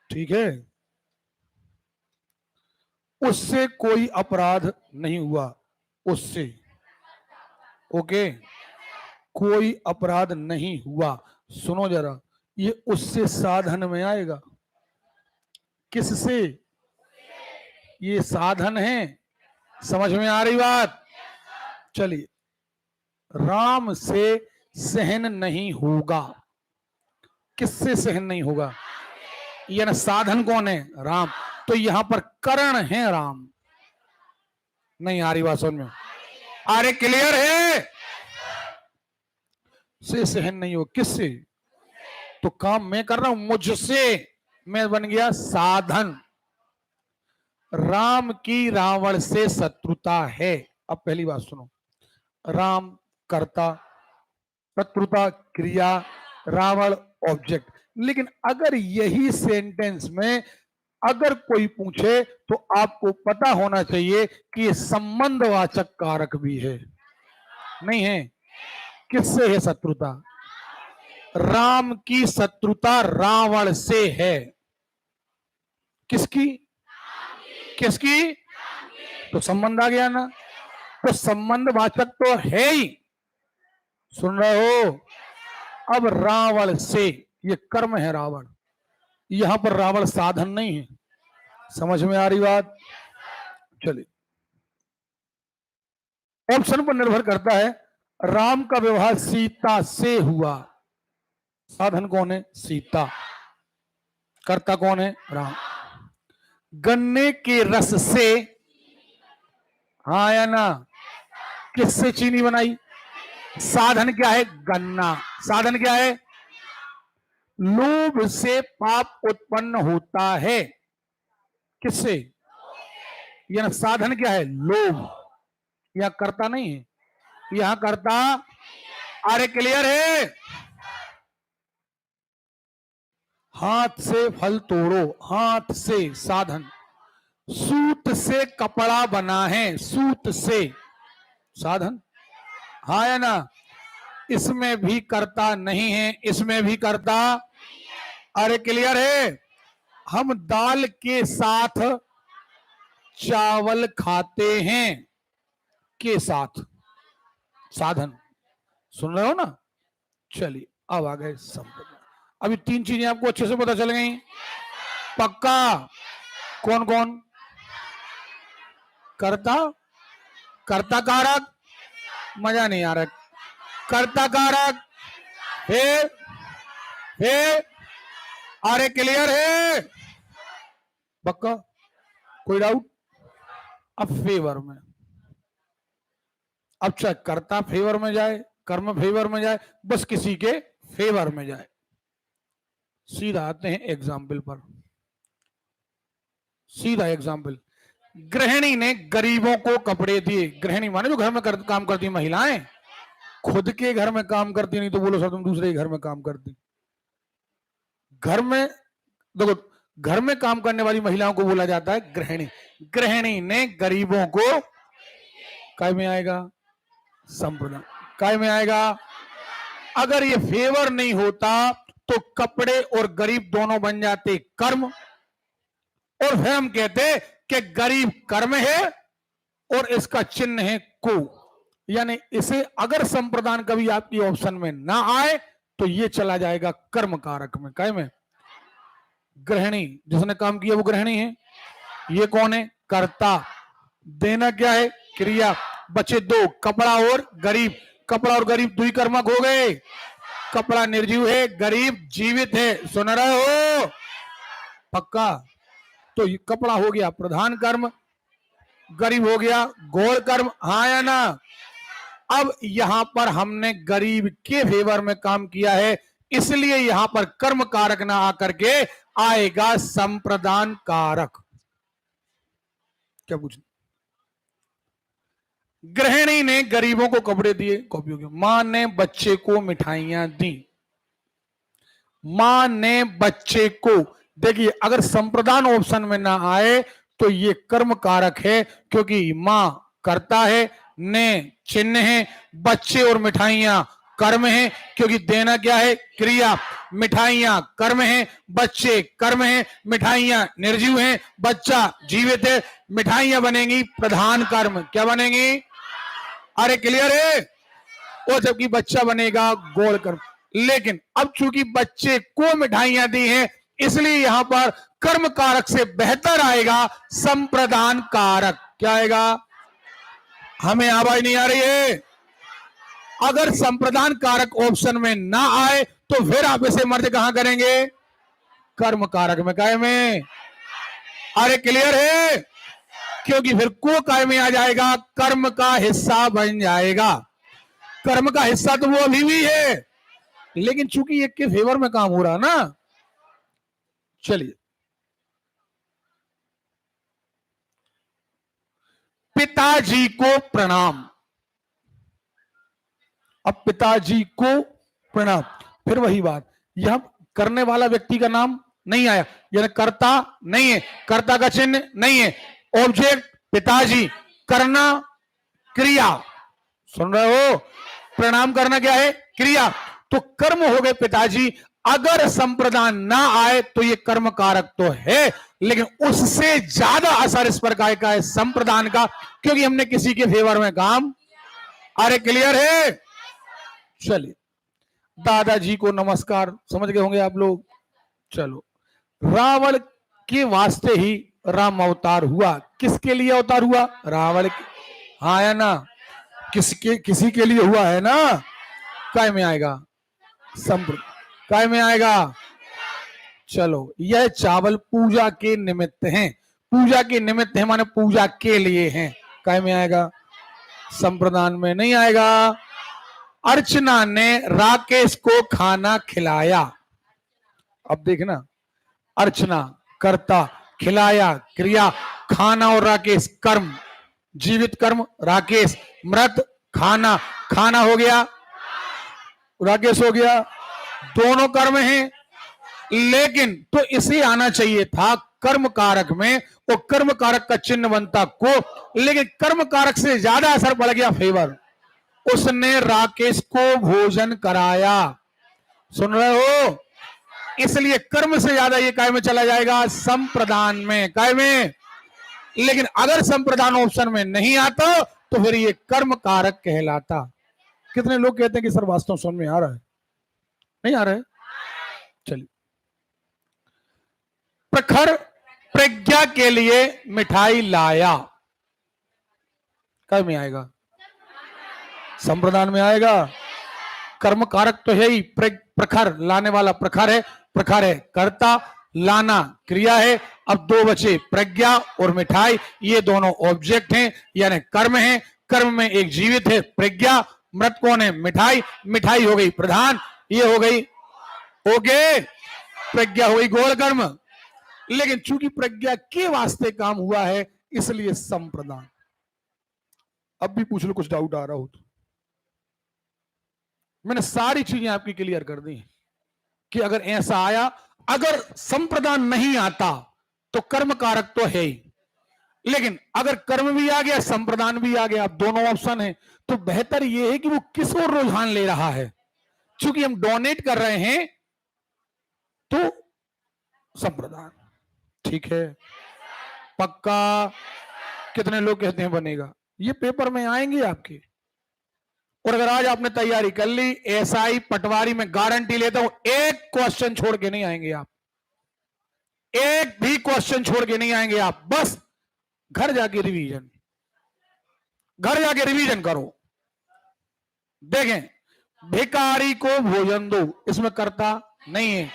[SPEAKER 1] ठीक है, उससे कोई अपराध नहीं हुआ, उससे, ओके, कोई अपराध नहीं हुआ। सुनो जरा, ये उससे साधन में आएगा, किससे? ये साधन है। समझ में आ रही बात? चलिए, राम से सहन नहीं होगा, किससे सहन नहीं होगा? ये ना साधन कौन है? राम। तो यहां पर करण है राम। नहीं आ रही बात समझ में? अरे क्लियर है? से सहन नहीं हो, किससे? तो काम मैं कर रहा हूं, मुझसे, मैं बन गया साधन। राम की रावण से शत्रुता है। अब पहली बात सुनो, राम कर्ता, शत्रुता क्रिया, रावण ऑब्जेक्ट। लेकिन अगर यही सेंटेंस में अगर कोई पूछे तो आपको पता होना चाहिए कि ये संबंधवाचक कारक भी है। नहीं है? किससे है शत्रुता? राम की शत्रुता रावण से है। किसकी? किसकी? तो संबंध आ गया ना, तो संबंध वाचक तो है ही। सुन रहे हो? अब रावण से, ये कर्म है रावण, यहां पर रावण साधन नहीं है। समझ में आ रही बात? चलिए, ऑप्शन पर निर्भर करता है। राम का विवाह सीता से हुआ, साधन कौन है? सीता। कर्ता कौन है? राम। गन्ने के रस से, हाँ या ना, किससे चीनी बनाई? साधन क्या है? गन्ना। साधन क्या है? लोभ से पाप उत्पन्न होता है। किससे? यह साधन क्या है? लोभ। यह कर्ता नहीं है, यहां कर्ता। अरे क्लियर है? हाथ से फल तोड़ो, हाथ से साधन। सूत से कपड़ा बना है, सूत से साधन। हाँ या ना? इसमें भी कर्ता नहीं है, इसमें भी कर्ता। अरे क्लियर है? हम दाल के साथ चावल खाते हैं, के साथ साधन। सुन रहे हो ना? चलिए, अब आ गए संपदा। अभी तीन चीजें आपको अच्छे से पता चल गई? पक्का? कौन कौन? कर्ता, कर्ता कारक, मजा नहीं आ रहा। कर्ता कारक, फिर अरे क्लियर है? पक्का? कोई डाउट? अब फेवर में, अब चाहे कर्ता फेवर में जाए, कर्म फेवर में जाए, बस किसी के फेवर में जाए। सीधा आते हैं एग्जाम्पल पर। सीधा एग्जाम्पल, गृहिणी ने गरीबों को कपड़े दिए। गृहिणी माने जो घर में काम करती महिलाएं, खुद के घर में काम करती नहीं तो बोलो सर तुम दूसरे के घर में काम करती। घर में देखो, घर में काम करने वाली महिलाओं को बोला जाता है गृहिणी। गृहिणी ने गरीबों को, काय में आएगा? संप्रदान। काय में आएगा? अगर ये फेवर नहीं होता तो कपड़े और गरीब दोनों बन जाते कर्म, और फिर हम कहते कि गरीब कर्म है और इसका चिन्ह है को। यानी इसे अगर संप्रदान कभी आपकी ऑप्शन में ना आए तो ये चला जाएगा कर्म कारक में। काय में? गृहिणी, जिसने काम किया वो गृहिणी है। ये कौन है? कर्ता। देना क्या है? क्रिया। बचे दो, कपड़ा और गरीब। कपड़ा और गरीब दुई कर्मक हो गए। कपड़ा निर्जीव है, गरीब जीवित है। सुन रहे हो? पक्का? तो कपड़ा हो गया प्रधान कर्म, गरीब हो गया गौण कर्म। हाँ या ना? अब यहां पर हमने गरीब के फेवर में काम किया है, इसलिए यहां पर कर्म कारक ना आकर के आएगा संप्रदान कारक। क्या पूछ? गृहिणी ने गरीबों को कपड़े दिए, कॉपी हो गया। मां ने बच्चे को मिठाइयां दी। मां ने बच्चे को, देखिए अगर संप्रदान ऑप्शन में ना आए तो ये कर्म कारक है, क्योंकि मां करता है, ने चिन्ह है, बच्चे और मिठाइयां कर्म है, क्योंकि देना क्या है? क्रिया। मिठाइयां कर्म है, बच्चे कर्म है, मिठाइयां निर्जीव हैं, बच्चा जीवित है। मिठाइयां बनेंगी प्रधान कर्म। क्या बनेंगी? अरे क्लियर है? और जबकि बच्चा बनेगा गौण कर्म। लेकिन अब चूंकि बच्चे को मिठाइयां दी हैं, इसलिए यहां पर कर्म कारक से बेहतर आएगा संप्रदान कारक। क्या आएगा? हमें आवाज नहीं आ रही है? अगर संप्रदान कारक ऑप्शन में ना आए तो फिर आप इसे मर्ज कहां करेंगे? कर्म कारक में। काय में? अरे क्लियर है? क्योंकि फिर को काय में आ जाएगा, कर्म का हिस्सा बन जाएगा। कर्म का हिस्सा तो वो अभी भी है, लेकिन चूंकि एक के फेवर में काम हो रहा ना। चलिए, पिताजी को प्रणाम। अब पिताजी को प्रणाम, फिर वही बात, यह करने वाला व्यक्ति का नाम नहीं आया, यानी कर्ता नहीं है, कर्ता का चिन्ह नहीं है, ऑब्जेक्ट पिताजी, करना क्रिया। सुन रहे हो? प्रणाम करना क्या है? क्रिया। तो कर्म हो गए पिताजी। अगर संप्रदान ना आए तो ये कर्म कारक तो है, लेकिन उससे ज्यादा असर इस पर का है संप्रदान का, क्योंकि हमने किसी के फेवर में काम। अरे क्लियर है? चलिए, दादाजी को नमस्कार, समझ गए होंगे आप लोग। चलो, रावण के वास्ते ही राम अवतार हुआ। किसके लिए अवतार हुआ? रावण के। हाँ है ना? किसी के लिए हुआ है ना? काय में आएगा? काय में आएगा? चलो, यह चावल पूजा के निमित्त हैं। पूजा के निमित्त है माने पूजा के लिए हैं। काय में आएगा? संप्रदान में नहीं आएगा। अर्चना ने राकेश को खाना खिलाया। अब देखना, अर्चना कर्ता, खिलाया क्रिया, खाना और राकेश कर्म। जीवित कर्म राकेश, मृत खाना। खाना हो गया, राकेश हो गया, दोनों कर्म हैं। लेकिन तो इसे आना चाहिए था कर्म कारक में, वो कर्म कारक का चिन्ह बनता को, लेकिन कर्म कारक से ज्यादा असर पड़ गया फेवर। उसने राकेश को भोजन कराया। सुन रहे हो? इसलिए कर्म से ज्यादा ये काय में चला जाएगा? संप्रदान में। काय में? लेकिन अगर संप्रदान ऑप्शन में नहीं आता तो फिर ये कर्म कारक कहलाता। कितने लोग कहते हैं कि सर वास्तव समझ में आ रहा है? नहीं आ रहा है? चलिए, प्रखर प्रज्ञा के लिए मिठाई लाया। काय में आएगा? संप्रदान में आएगा। कर्म कारक तो है ही, प्रखर लाने वाला प्रखर है, प्रखर है कर्ता, लाना क्रिया है। अब दो बचे, प्रज्ञा और मिठाई, ये दोनों ऑब्जेक्ट हैं यानी कर्म है। कर्म में एक जीवित है प्रज्ञा, मृत कौन है? मिठाई। मिठाई हो गई प्रधान, ये हो गई ओके, प्रज्ञा हो गई गौण कर्म। लेकिन चूंकि प्रज्ञा के वास्ते काम हुआ है इसलिए संप्रदान। अब भी पूछ लो, कुछ डाउट आ रहा हो तो। मैंने सारी चीजें आपकी क्लियर कर दी कि अगर ऐसा आया, अगर संप्रदान नहीं आता तो कर्म कारक तो है ही, लेकिन अगर कर्म भी आ गया संप्रदान भी आ गया, अब दोनों ऑप्शन है, तो बेहतर यह है कि वो किस ओर रुझान ले रहा है। चूंकि हम डोनेट कर रहे हैं तो संप्रदान। ठीक है? पक्का? कितने लोग कहते हैं बनेगा? ये पेपर में आएंगे आपके। और अगर आज आपने तैयारी कर ली, एसआई पटवारी में गारंटी लेता हूं, एक क्वेश्चन छोड़ के नहीं आएंगे आप। एक भी क्वेश्चन छोड़ के नहीं आएंगे आप। बस घर जाके रिवीजन, घर जाके रिवीजन करो। देखें, भिखारी को भोजन दो, इसमें कर्ता नहीं है,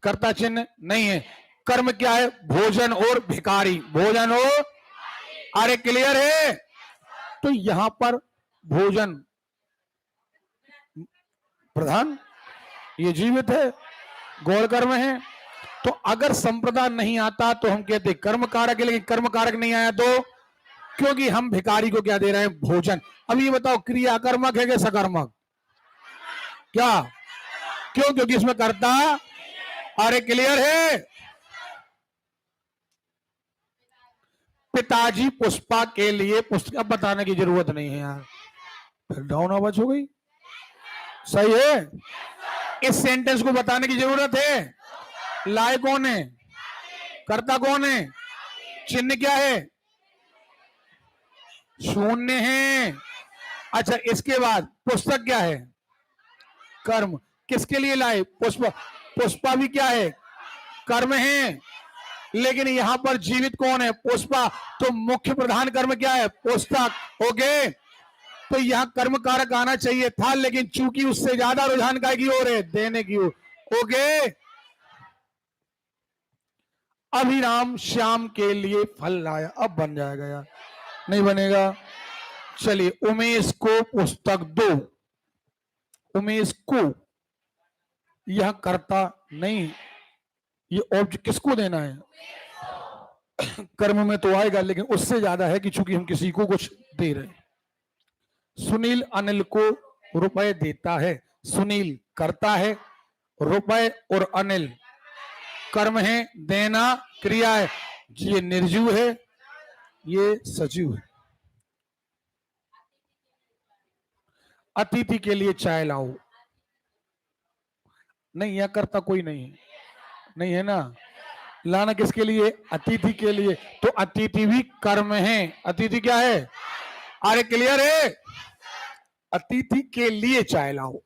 [SPEAKER 1] कर्ता चिन्ह नहीं है। कर्म क्या है? भोजन और भिखारी, भोजन और। अरे क्लियर है? तो यहां पर भोजन प्रधान, ये जीवित है, गौण कर्म है। तो अगर संप्रदान नहीं आता तो हम कहते कर्म कारक है, लेकिन कर्म कारक नहीं आया तो, क्योंकि हम भिखारी को क्या दे रहे हैं? भोजन। अब ये बताओ, क्रिया कर्मक है कि सकर्मक? क्या? क्यों? क्योंकि इसमें कर्ता। अरे क्लियर है? पिताजी पुष्पा के लिए पुस्तक बताने की जरूरत नहीं है यार, फिर डाउन आवाज हो गई। सही है? इस सेंटेंस को बताने की जरूरत है। लाए कौन है? कर्ता कौन है? चिन्ह क्या है? शून्य है। अच्छा, इसके बाद पुस्तक क्या है? कर्म। किसके लिए लाए? पुष्पा। पुष्पा भी क्या है? कर्म है। लेकिन यहां पर जीवित कौन है? पुष्पा। तो मुख्य प्रधान कर्म क्या है? पुस्तक। ओके, तो यहां कर्म कारक आना चाहिए था, लेकिन चूंकि उससे ज्यादा रुझान काय की ओर है? देने की ओर। ओके, अभिराम श्याम के लिए फल लाया। अब बन जाएगा यार? नहीं बनेगा। चलिए, उमेश को पुस्तक दो। उमेश को, यह कर्ता नहीं, ये ऑब्जेक्ट किसको देना है? कर्म में तो आएगा, लेकिन उससे ज्यादा है कि चूंकि हम किसी को कुछ दे रहे हैं। सुनील अनिल को रुपए देता है। सुनील करता है, रुपए और अनिल कर्म है, देना क्रिया है। ये निर्जीव है, ये सजीव है। अतिथि के लिए चाय लाओ। नहीं, यह करता कोई नहीं है, नहीं है ना। लाना किसके लिए? अतिथि के लिए। तो अतिथि भी कर्म है। अतिथि क्या है? अरे क्लियर है? अतिथि के लिए चाय लाओ।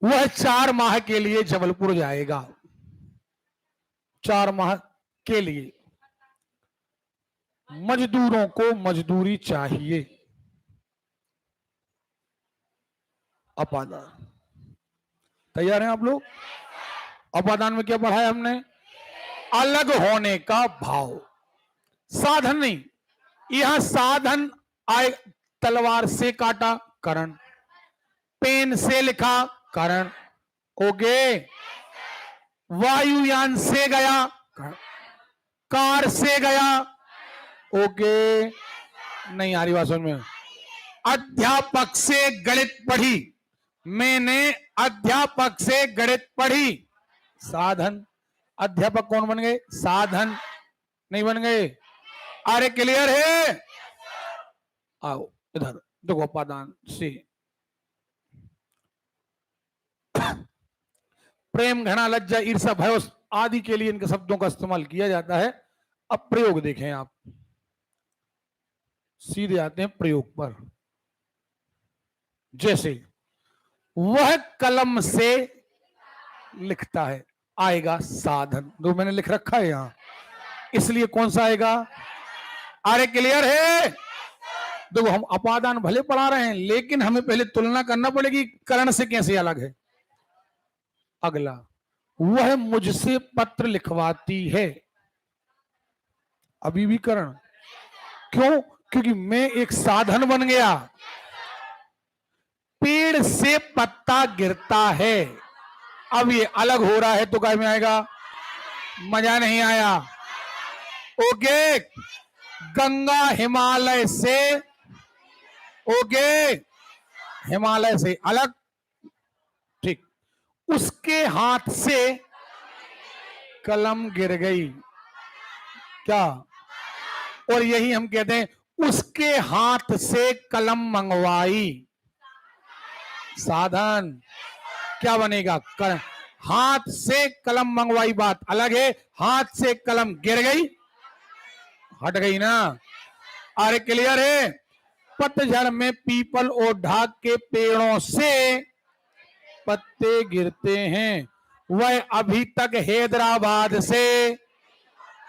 [SPEAKER 1] वह 4 माह के लिए जबलपुर जाएगा, 4 माह के लिए। मजदूरों को मजदूरी चाहिए। अपादान। तैयार हैं आप लोग? अपादान में क्या पढ़ा है हमने? अलग होने का भाव। साधन नहीं, यहां साधन आए। तलवार से काटा, करण। पेन से लिखा, करण। ओके। वायुयान से गया, कार से गया, ओके। नहीं आ रही बात समझ में। अध्यापक से गणित पढ़ी, मैंने अध्यापक से गणित पढ़ी, साधन। अध्यापक कौन बन गए? साधन नहीं बन गए। अरे क्लियर है? आओ इधर देखो, अपादान से। प्रेम, घृणा, लज्जा, ईर्ष्या, भय आदि के लिए इनके शब्दों का इस्तेमाल किया जाता है। अब प्रयोग देखें आप, सीधे आते हैं प्रयोग पर। जैसे वह कलम से लिखता है, आएगा साधन। जो मैंने लिख रखा है यहां, इसलिए कौन सा आएगा? अरे क्लियर है? देखो, हम अपादान भले पढ़ा रहे हैं, लेकिन हमें पहले तुलना करना पड़ेगी करण से कैसे अलग है। अगला, वह मुझसे पत्र लिखवाती है, अभी भी करण। क्यों? क्योंकि मैं एक साधन बन गया। पेड़ से पत्ता गिरता है, अब ये अलग हो रहा है तो काय में आएगा? मजा नहीं आया। ओके। गंगा हिमालय से, ओके, हिमालय से अलग, ठीक। उसके हाथ से कलम गिर गई, क्या? और यही हम कहते हैं, उसके हाथ से कलम मंगवाई, साधन। क्या बनेगा? कलम। हाथ से कलम मंगवाई बात अलग है, हाथ से कलम गिर गई, हट गई ना। अरे क्लियर है? पतझड़ में पीपल और ढाक के पेड़ों से पत्ते गिरते हैं, वह अभी तक हैदराबाद से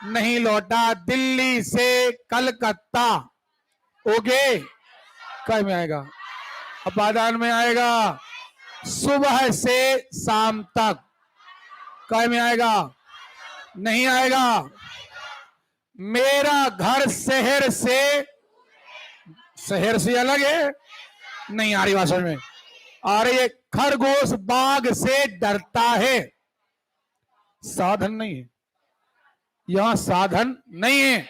[SPEAKER 1] नहीं लौटा, दिल्ली से कलकत्ता। ओके। क्या में आएगा? अपादान में आएगा। सुबह से शाम तक, क्या में आएगा? नहीं आएगा। मेरा घर शहर से अलग है, नहीं आ रही बात समझ में। आ रही है? खरगोश बाघ से डरता है, साधन नहीं है, यहां साधन नहीं है।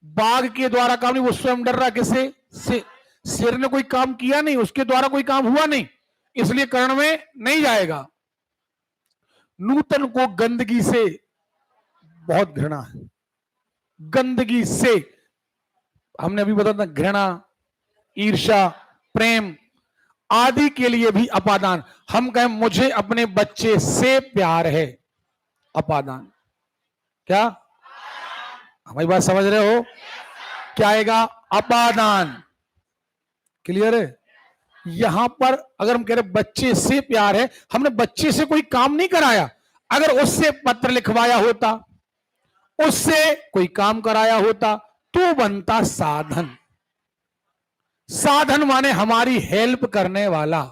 [SPEAKER 1] बाघ के द्वारा काम नहीं, वो स्वयं डर रहा। किससे? शेर ने कोई काम किया नहीं, उसके द्वारा कोई काम हुआ नहीं, इसलिए कर्ण में नहीं जाएगा। नूतन को गंदगी से बहुत घृणा है, गंदगी से हमने अभी बताया था, घृणा, ईर्ष्या, प्रेम आदि के लिए भी अपादान। हम कहें मुझे अपने बच्चे से प्यार है, अपादान। क्या हमारी बात समझ रहे हो? क्या आएगा? अपादान। क्लियर है? यहां पर अगर हम कह रहे बच्चे से प्यार है, हमने बच्चे से कोई काम नहीं कराया। अगर उससे पत्र लिखवाया होता, उससे कोई काम कराया होता, तो बनता साधन। साधन माने हमारी हेल्प करने वाला,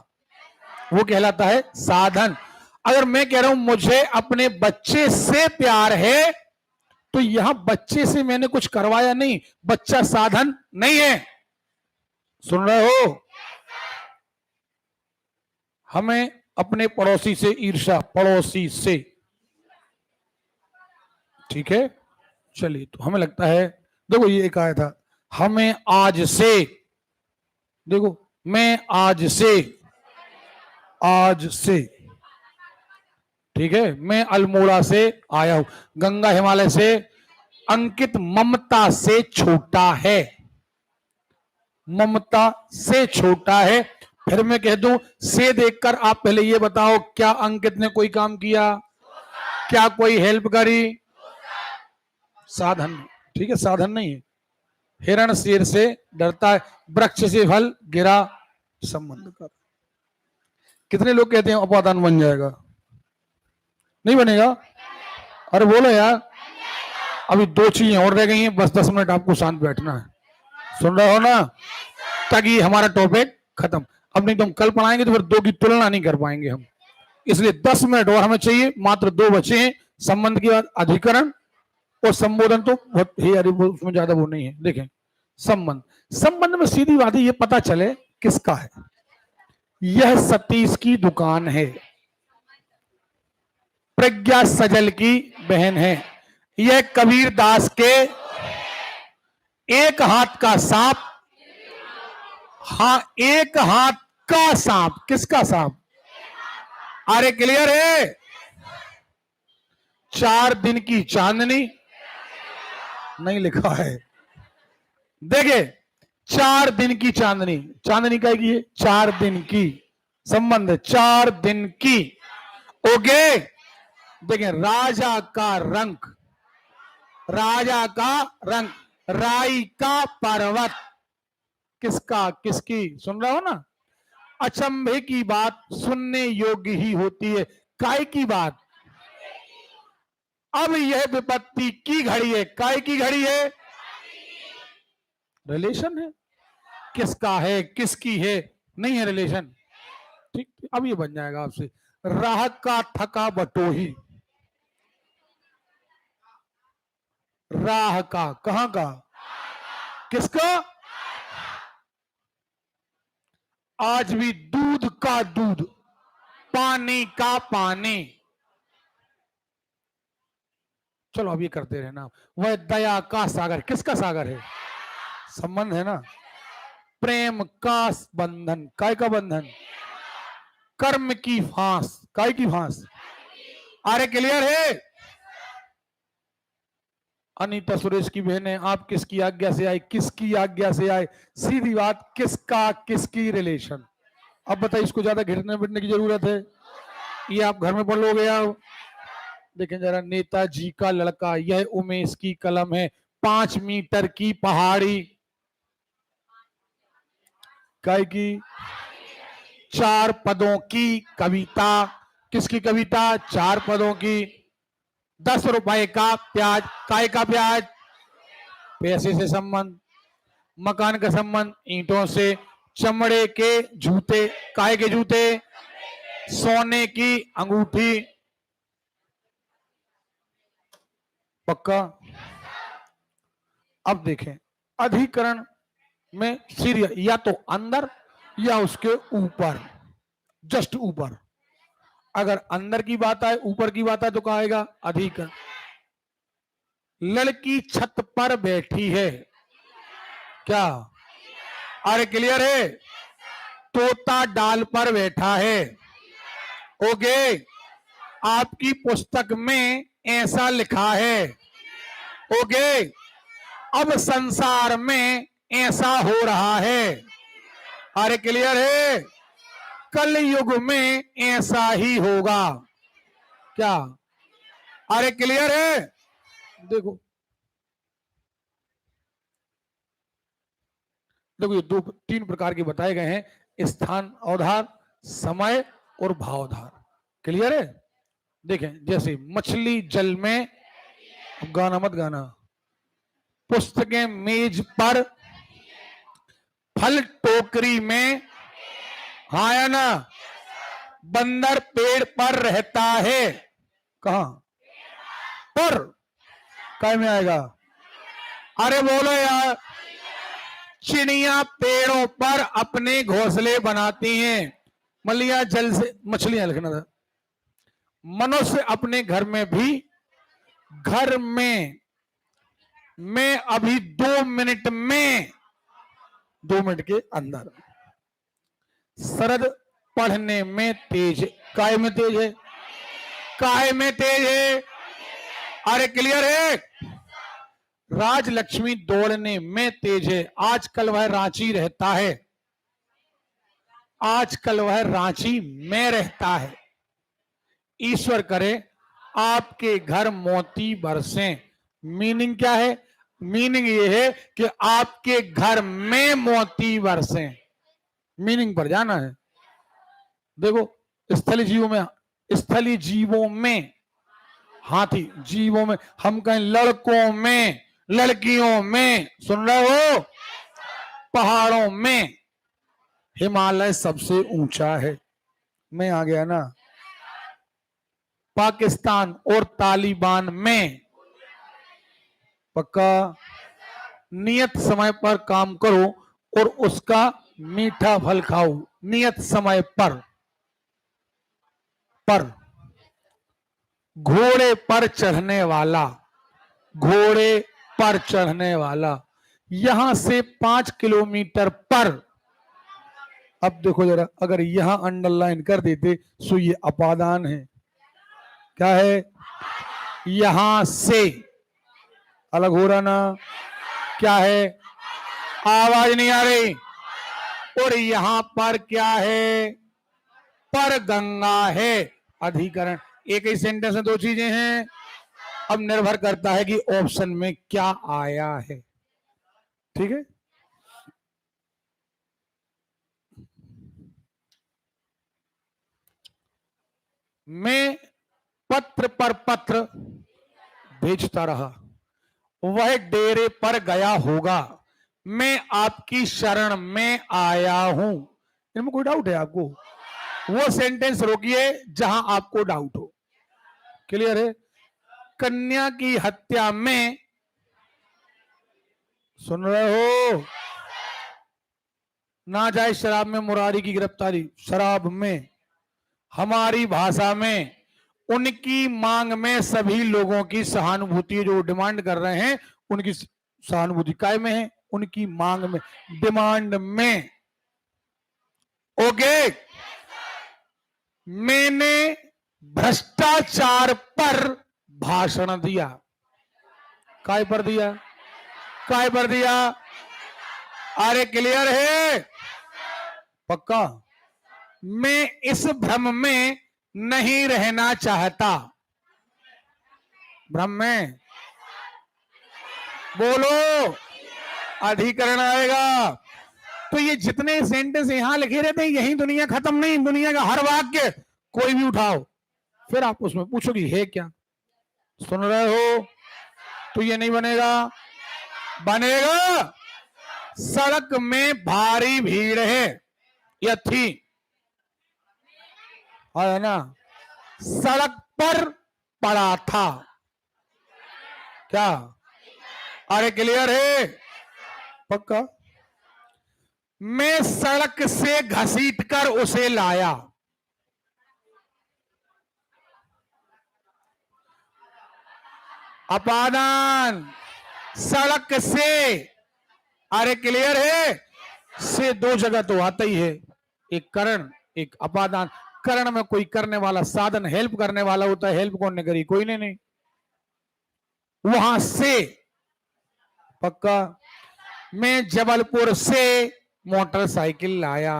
[SPEAKER 1] वो कहलाता है साधन। अगर मैं कह रहा हूं मुझे अपने बच्चे से प्यार है, तो यहां बच्चे से मैंने कुछ करवाया नहीं, बच्चा साधन नहीं है। सुन रहे हो? हमें अपने पड़ोसी से ईर्ष्या, पड़ोसी से, ठीक है। चलिए, तो हमें लगता है, देखो ये एक आया था, हमें आज से, देखो मैं आज से, ठीक है। मैं अल्मोड़ा से आया हूं, गंगा हिमालय से, अंकित ममता से छोटा है, ममता से छोटा है, फिर मैं कह दूं से देखकर आप पहले ये बताओ, क्या अंकित ने कोई काम किया, क्या कोई हेल्प करी? साधन, ठीक है, साधन नहीं है। हिरण शेर से डरता है, वृक्ष से फल गिरा, संबंध कर। कितने लोग कहते हैं उपादान बन जाएगा? नहीं बनेगा? अरे बोलो यार। अभी 2 चीजें और रह गई हैं, बस 10 मिनट आपको शांत बैठना है, सुन रहे हो ना, ताकि हमारा टॉपिक खत्म। अब नहीं तो हम कल पढ़ाएंगे तो फिर 2 की तुलना नहीं कर पाएंगे हम, इसलिए 10 मिनट और हमें चाहिए। मात्र 2 बचे हैं। संबंध की बात अधिकरण और संबोधन तो बहुत ही, अरे उसमें ज्यादा वो नहीं है। देखें संबंध, संबंध में सीधी बात है, ये पता चले किसका है। यह सतीश की दुकान है, प्रज्ञा सजल की बहन है, यह कबीर दास के एक हाथ का सांप, हाँ एक हाथ का सांप, किसका सांप? अरे क्लियर है? 4 दिन की चांदनी, नहीं लिखा है, देखे 4 दिन की चांदनी, चांदनी क्या की है? 4 दिन की, संबंध 4 दिन की। ओके, देखें राजा का रंग, राजा का रंग, राई का पर्वत, किसका, किसकी? सुन रहे हो ना? अचंभे की बात सुनने योग्य ही होती है, काय की बात? अब यह विपत्ति की घड़ी है, काय की घड़ी है? रिलेशन है, किसका है, किसकी है, नहीं है रिलेशन। ठीक, अब ये बन जाएगा आपसे। राह का थका बटोही, राह का, कहां का, किसका? आज भी दूध का दूध, पानी का पानी। चलो अब ये करते रहना। वह दया का सागर, किसका सागर है? संबंध है ना। प्रेम का बंधन, काय का बंधन? कर्म की फांस, काय की फांस? अरे क्लियर है? अनीता सुरेश की बहन है, आप किसकी आज्ञा से आए, किसकी आज्ञा से आए? सीधी बात, किसका, किसकी रिलेशन। अब बताइए, इसको ज्यादा घिरने बिटने की जरूरत है? ये आप घर में पढ़ लोगे आप। देखें जरा, नेताजी का लड़का, यह उमेश की कलम है, 5 मीटर की पहाड़ी, काय की? 4 पदों की कविता, किसकी कविता? 4 पदों की। 10 रुपए का प्याज, काय का प्याज? पैसे से संबंध। मकान का संबंध ईंटों से। चमड़े के जूते, काय के जूते? सोने की अंगूठी, पक्का। अब देखें अधिकरण में सीरियल, या तो अंदर या उसके ऊपर, जस्ट ऊपर। अगर अंदर की बात आए, ऊपर की बात आए तो कहा आएगा अधिकरण। लड़की छत पर बैठी है, क्या? अरे क्लियर है? तोता डाल पर बैठा है। ओके, आपकी पुस्तक में ऐसा लिखा है। ओके, अब संसार में ऐसा हो रहा है। अरे क्लियर है? कल युग में ऐसा ही होगा, क्या? अरे क्लियर है? देखो देखो, ये 3 प्रकार के बताए गए हैं, स्थान आधार, समय और भावाधार। क्लियर है? देखें जैसे मछली जल में, अब गाना मत गाना, पुस्तकें मेज पर, फल टोकरी में, हाँ या ना? बंदर पेड़ पर रहता है, कहां पर? काय में आएगा? अरे बोलो यार। चिड़िया पेड़ों पर अपने घोंसले बनाती हैं, मलिया जल से, मछलियां लिखना था। मनुष्य अपने घर में भी, घर में, मैं अभी 2 मिनट में, 2 मिनट के अंदर। शरद पढ़ने में तेज, काय में तेज है? काय में तेज है? अरे क्लियर है? राजलक्ष्मी दौड़ने में तेज है, आजकल वह रांची रहता है। आजकल वह रांची में रहता है। ईश्वर करे आपके घर मोती बरसें। मीनिंग क्या है? मीनिंग ये है कि आपके घर में मोती बरसें। मीनिंग पर जाना है। देखो, स्थलीय जीवों में हाथी, जीवों में, हम कहें लड़कों में, लड़कियों में, सुन रहे हो, पहाड़ों में हिमालय सबसे ऊंचा है। मैं आ गया ना। पाकिस्तान और तालिबान में पक्का नियत समय पर काम करो और उसका मीठा फल खाओ। नियत समय पर घोड़े पर चढ़ने वाला, घोड़े पर चढ़ने वाला यहां से 5 किलोमीटर पर। अब देखो जरा, अगर यहां अंडरलाइन कर देते तो ये अपादान है। क्या है? यहां से अलग हो रहा ना? क्या है? आवाज नहीं आ रही। और यहां पर क्या है? पर गंगा है। अधिकरण। एक ही सेंटेंस में दो चीजें हैं। अब निर्भर करता है कि ऑप्शन में क्या आया है। ठीक है। मैं पत्र पर पत्र भेजता रहा, वह डेरे पर गया होगा, मैं आपकी शरण में आया हूं। इनमें कोई डाउट है आपको? वो सेंटेंस रोकिए जहां आपको डाउट हो। क्लियर है? कन्या की हत्या में, सुन रहे हो, नाजायज शराब में मुरारी की गिरफ्तारी, शराब में, हमारी भाषा में उनकी मांग में सभी लोगों की सहानुभूति, जो डिमांड कर रहे हैं उनकी सहानुभूति काय में है? उनकी मांग में, डिमांड में। ओके। मैंने भ्रष्टाचार पर भाषण दिया। काय पर दिया? काय पर दिया? अरे क्लियर है? पक्का? मैं इस भ्रम में नहीं रहना चाहता। भ्रम में बोलो, अधिकरण आएगा। तो ये जितने सेंटेंस यहां लिखे रहते हैं, यही दुनिया खत्म नहीं। दुनिया का हर वाक्य कोई भी उठाओ, फिर आप उसमें पूछोगी है क्या। सुन रहे हो? तो ये नहीं बनेगा। बनेगा। सड़क में भारी भीड़ है, या थी, है ना? सड़क पर पड़ा था। क्या? अरे क्लियर है? पक्का? मैं सड़क से घसीटकर उसे लाया। अपादान। सड़क से, अरे क्लियर है? से दो जगह तो आता ही है, एक करण, एक अपादान। करण में कोई करने वाला साधन, हेल्प करने वाला होता है। हेल्प कौन ने करी? कोई ने नहीं। वहां से, पक्का? मैं जबलपुर से मोटरसाइकिल लाया।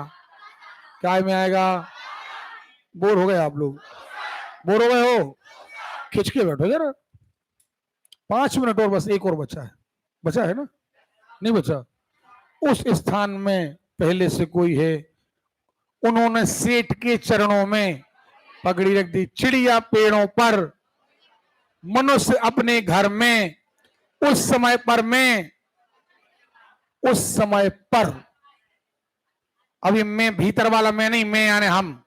[SPEAKER 1] क्या में आएगा? बोर हो गए आप लोग? बोर हो गए हो? खिंच के बैठो जरा। 5 मिनट और बस। एक और बचा है। बचा है ना? नहीं बचा? उस स्थान में पहले से कोई है, उन्होंने सेठ के चरणों में पगड़ी रख दी। चिड़िया पेड़ों पर, मनुष्य अपने घर में, उस समय पर मैं, उस समय पर। अभी मैं भीतर वाला मैं नहीं, मैं यानी हम।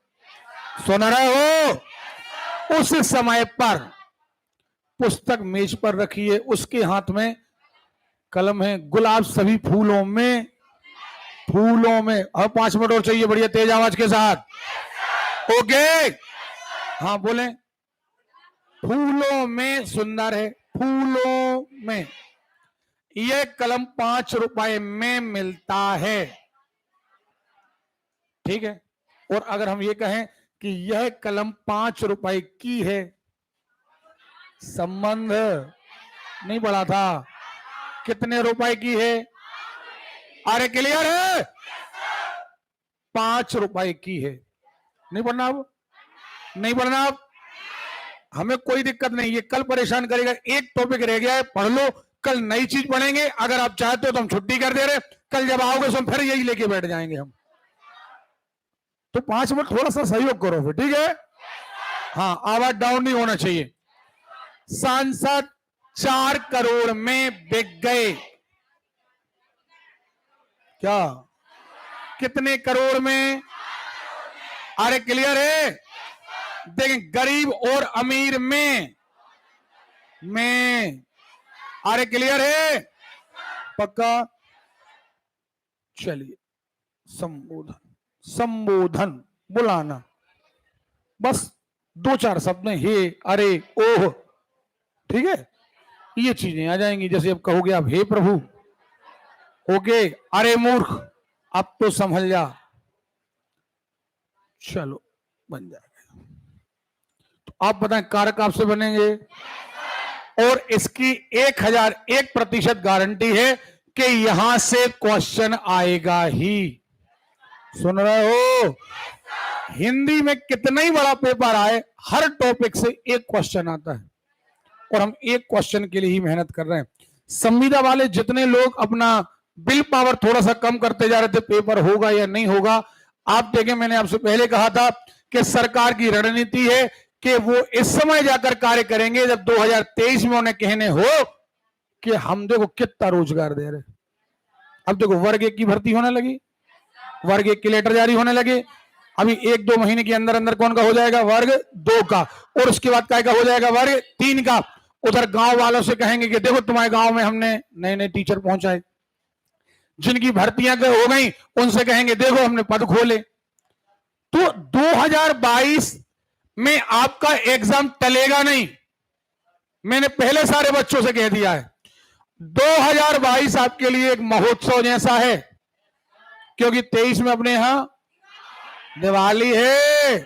[SPEAKER 1] सुन रहे हो? उस समय पर पुस्तक मेज पर रखी है, उसके हाथ में कलम है। गुलाब सभी फूलों में, फूलों में। अब 5 मिनट और चाहिए, बढ़िया तेज आवाज के साथ। ओके? हाँ बोले। फूलों में सुंदर है, फूलों में। यह कलम 5 रुपए में मिलता है। ठीक है? और अगर हम ये कहें कि यह कलम 5 रुपए की है, संबंध नहीं बढ़ा था। कितने रुपए की है? अरे क्लियर है? 5 रुपए की है। नहीं पढ़ना अब, नहीं पढ़ना अब, हमें कोई दिक्कत नहीं, ये कल परेशान करेगा। एक टॉपिक रह गया है, पढ़ लो, कल नई चीज पढ़ेंगे। अगर आप चाहते हो तो हम छुट्टी कर दे रहे, कल जब आओगे तो हम फिर यही लेके बैठ जाएंगे हम। तो 5 मिनट थोड़ा सा सहयोग करो फिर, ठीक है? हाँ, आवाज डाउन नहीं होना चाहिए। सांसद 4 करोड़ में बिक गए। क्या? कितने करोड़ में? अरे क्लियर है? देखें, गरीब और अमीर में अरे क्लियर है? पक्का? चलिए, संबोधन बुलाना, बस 2-4 शब्द में हे, अरे, ओह, ठीक है? ये चीजें आ जाएंगी। जैसे अब कहोगे आप हे प्रभु, ओके, अरे मूर्ख, अब तो संभल जा, चलो बन जाएगा। तो आप बताएं कारक आपसे बनेंगे, और इसकी 1001% गारंटी है कि यहां से क्वेश्चन आएगा ही। सुन रहे हो? हिंदी में कितना ही बड़ा पेपर आए, हर टॉपिक से एक क्वेश्चन आता है, और हम एक क्वेश्चन के लिए ही मेहनत कर रहे हैं। संविदा वाले जितने लोग अपना बिल पावर थोड़ा सा कम करते जा रहे थे, पेपर होगा या नहीं होगा, आप देखें, मैंने आपसे पहले कहा था कि सरकार की रणनीति है कि वो इस समय जाकर कार्य करेंगे जब 2023 में उन्हें कहने हो कि हम देखो कितना रोजगार दे रहे। अब देखो, वर्ग 1 की भर्ती होने लगी, वर्ग 1 के लेटर जारी होने लगे। अभी 1-2 महीने के अंदर अंदर कौन का हो जाएगा? वर्ग 2 का, और उसके बाद क्या हो जाएगा? वर्ग 3 का। उधर गांव वालों से कहेंगे कि देखो तुम्हारे गांव में हमने नए नए टीचर पहुंचाए। जिनकी भर्तियां हो गई उनसे कहेंगे देखो हमने पद खोले। तो 2022 में आपका एग्जाम टलेगा नहीं, मैंने पहले सारे बच्चों से कह दिया है। 2022 आपके लिए एक महोत्सव जैसा है, क्योंकि 23 में अपने यहां दिवाली है।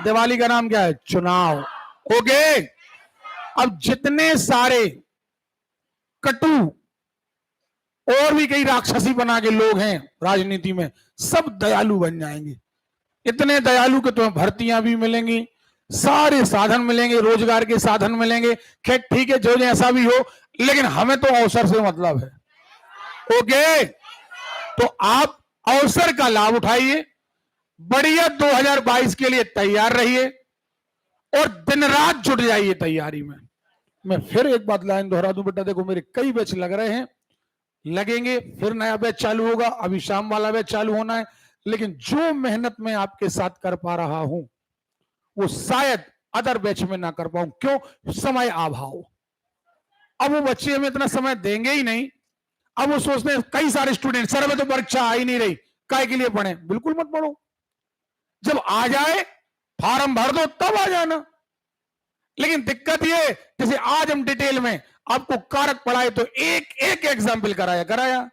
[SPEAKER 1] दिवाली का नाम क्या है? चुनाव। ओके, अब जितने सारे कटु और भी कई राक्षसी बना के लोग हैं राजनीति में, सब दयालु बन जाएंगे। इतने दयालु कि तुम्हें भर्तियां भी मिलेंगी, सारे साधन मिलेंगे, रोजगार के साधन मिलेंगे। खैर ठीक है, जो जैसा भी हो, लेकिन हमें तो अवसर से मतलब है। ओके, तो आप अवसर का लाभ उठाइए, बढ़िया 2022 के लिए तैयार रहिए, और दिन रात जुट जाइए तैयारी में। मैं फिर एक बात लाइन दोहरा दूं बेटा, देखो मेरे कई बैच लग रहे हैं, लगेंगे, फिर नया बैच चालू होगा, अभी शाम वाला बैच चालू होना है। लेकिन जो मेहनत मैं आपके साथ कर पा रहा हूं वो शायद अदर बैच में ना कर पाऊं। क्यों? समय अभाव। अब वो बच्चे हमें इतना समय देंगे ही नहीं। अब वो सोचते हैं, कई सारे स्टूडेंट, सर में तो परीक्षा आ ही नहीं रही, काय के लिए पढ़े? बिल्कुल मत पढ़ो, जब आ जाए फॉर्म भर दो तब आ जाना। लेकिन दिक्कत ये, जैसे आज हम डिटेल में आपको कारक पढ़ाए तो एक एक एग्जाम्पल कराया।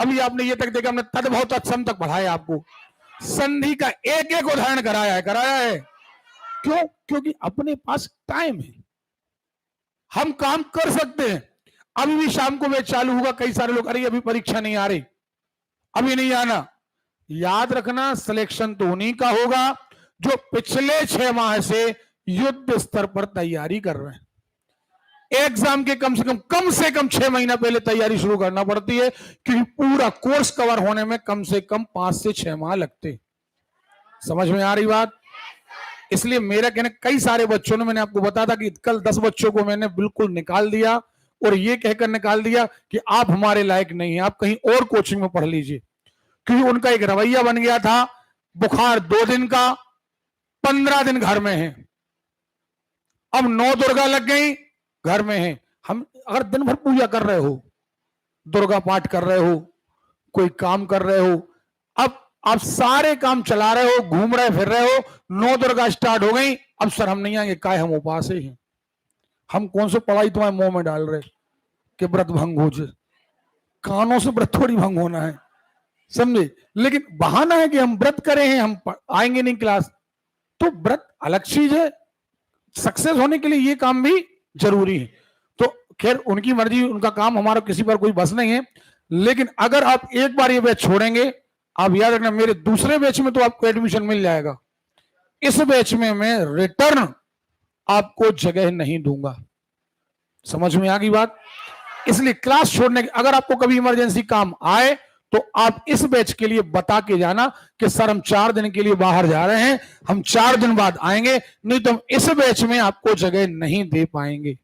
[SPEAKER 1] अभी आपने ये तक देखा, हमने तद्भव तत्सम तक पढ़ाया, आपको संधि का एक एक उदाहरण कराया है। क्यों? क्योंकि अपने पास टाइम है, हम काम कर सकते हैं। अभी भी शाम को बैच चालू होगा, कई सारे लोग अरे अभी परीक्षा नहीं आ रही, अभी नहीं आना। याद रखना, सिलेक्शन तो उन्हीं का होगा जो पिछले 6 माह से युद्ध स्तर पर तैयारी कर रहे हैं। एग्जाम के कम से कम 6 महीना पहले तैयारी शुरू करना पड़ती है, क्योंकि पूरा कोर्स कवर होने में कम से कम 5 से 6 माह लगते। समझ में आ रही बात? इसलिए मेरा कहना, कई सारे बच्चों ने, मैंने आपको बताया था कि कल 10 बच्चों को मैंने बिल्कुल निकाल दिया, और ये कहकर निकाल दिया कि आप हमारे लायक नहीं हैं, आप कहीं और कोचिंग में पढ़ लीजिए। क्योंकि उनका एक रवैया बन गया था, बुखार 2 दिन का, 15 दिन घर में है। अब 9 दुर्गा लग गई, घर में है। हम अगर दिन भर पूजा कर रहे हो, दुर्गा पाठ कर रहे हो, कोई काम कर रहे हो, अब आप सारे काम चला रहे हो, घूम रहे फिर रहे हो, 9 दुर्गा स्टार्ट हो गई, अब सर हम नहीं आएंगे, काय हम उपास ही हैं, हम कौन से पढ़ाई तुम्हारे मुंह में डाल रहे कि व्रत भंग हो जाए। कानों से व्रत थोड़ी भंग होना है, समझे? लेकिन बहाना है कि हम व्रत करें हैं, हम आएंगे नहीं क्लास। तो व्रत अलग चीज है, सक्सेस होने के लिए ये काम भी जरूरी है। तो खैर उनकी मर्जी, उनका काम, हमारा किसी पर कोई बस नहीं है। लेकिन अगर आप एक बार ये बैच छोड़ेंगे आप याद रखना, मेरे दूसरे बैच में तो आपको एडमिशन मिल जाएगा, इस बैच में मैं रिटर्न आपको जगह नहीं दूंगा। समझ में आ गई बात? इसलिए क्लास छोड़ने के, अगर आपको कभी इमरजेंसी काम आए तो आप इस बैच के लिए बता के जाना कि सर हम 4 दिन के लिए बाहर जा रहे हैं, हम 4 दिन बाद आएंगे, नहीं तो हम इस बैच में आपको जगह नहीं दे पाएंगे।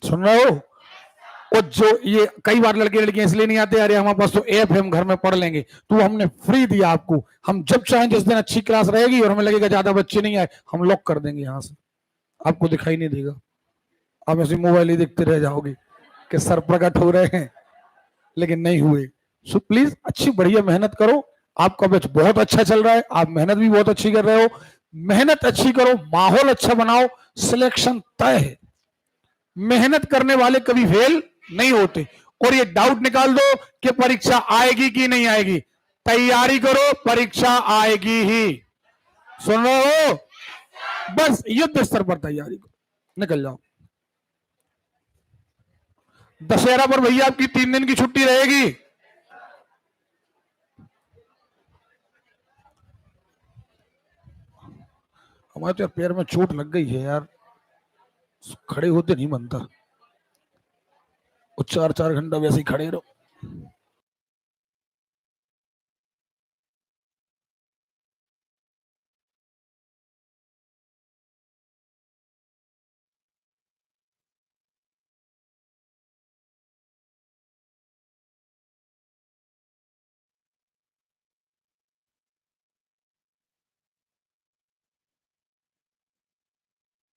[SPEAKER 1] सुन रहे हो? और जो ये कई बार लड़के लड़कियां इसलिए नहीं आते, अरे हमारे पास तो ऐप है, हम घर में पढ़ लेंगे। तो हमने फ्री दिया आपको, हम जब चाहें, जिस दिन अच्छी क्लास रहेगी और हमें लगेगा ज्यादा बच्चे नहीं आए, हम लॉक कर देंगे यहां से, आपको दिखाई नहीं देगा। आप ऐसे मोबाइल ही देखते रह जाओगे कि सर प्रकट हो रहे हैं, लेकिन नहीं हुए। सो प्लीज अच्छी बढ़िया मेहनत करो। आपका बैच बहुत अच्छा चल रहा है, आप मेहनत भी बहुत अच्छी कर रहे हो। मेहनत अच्छी करो, माहौल अच्छा बनाओ, सिलेक्शन तय है। मेहनत करने वाले कभी फेल नहीं होते। और ये डाउट निकाल दो कि परीक्षा आएगी कि नहीं आएगी, तैयारी करो, परीक्षा आएगी ही। सुन रहे हो? बस युद्ध स्तर पर तैयारी करो, निकल जाओ। दशहरा पर भैया आपकी 3 दिन की छुट्टी रहेगी। हमारे तो यार पैर में चोट लग गई है यार, खड़े होते नहीं बनता, और 4-4 घंटा वैसे ही खड़े रहो।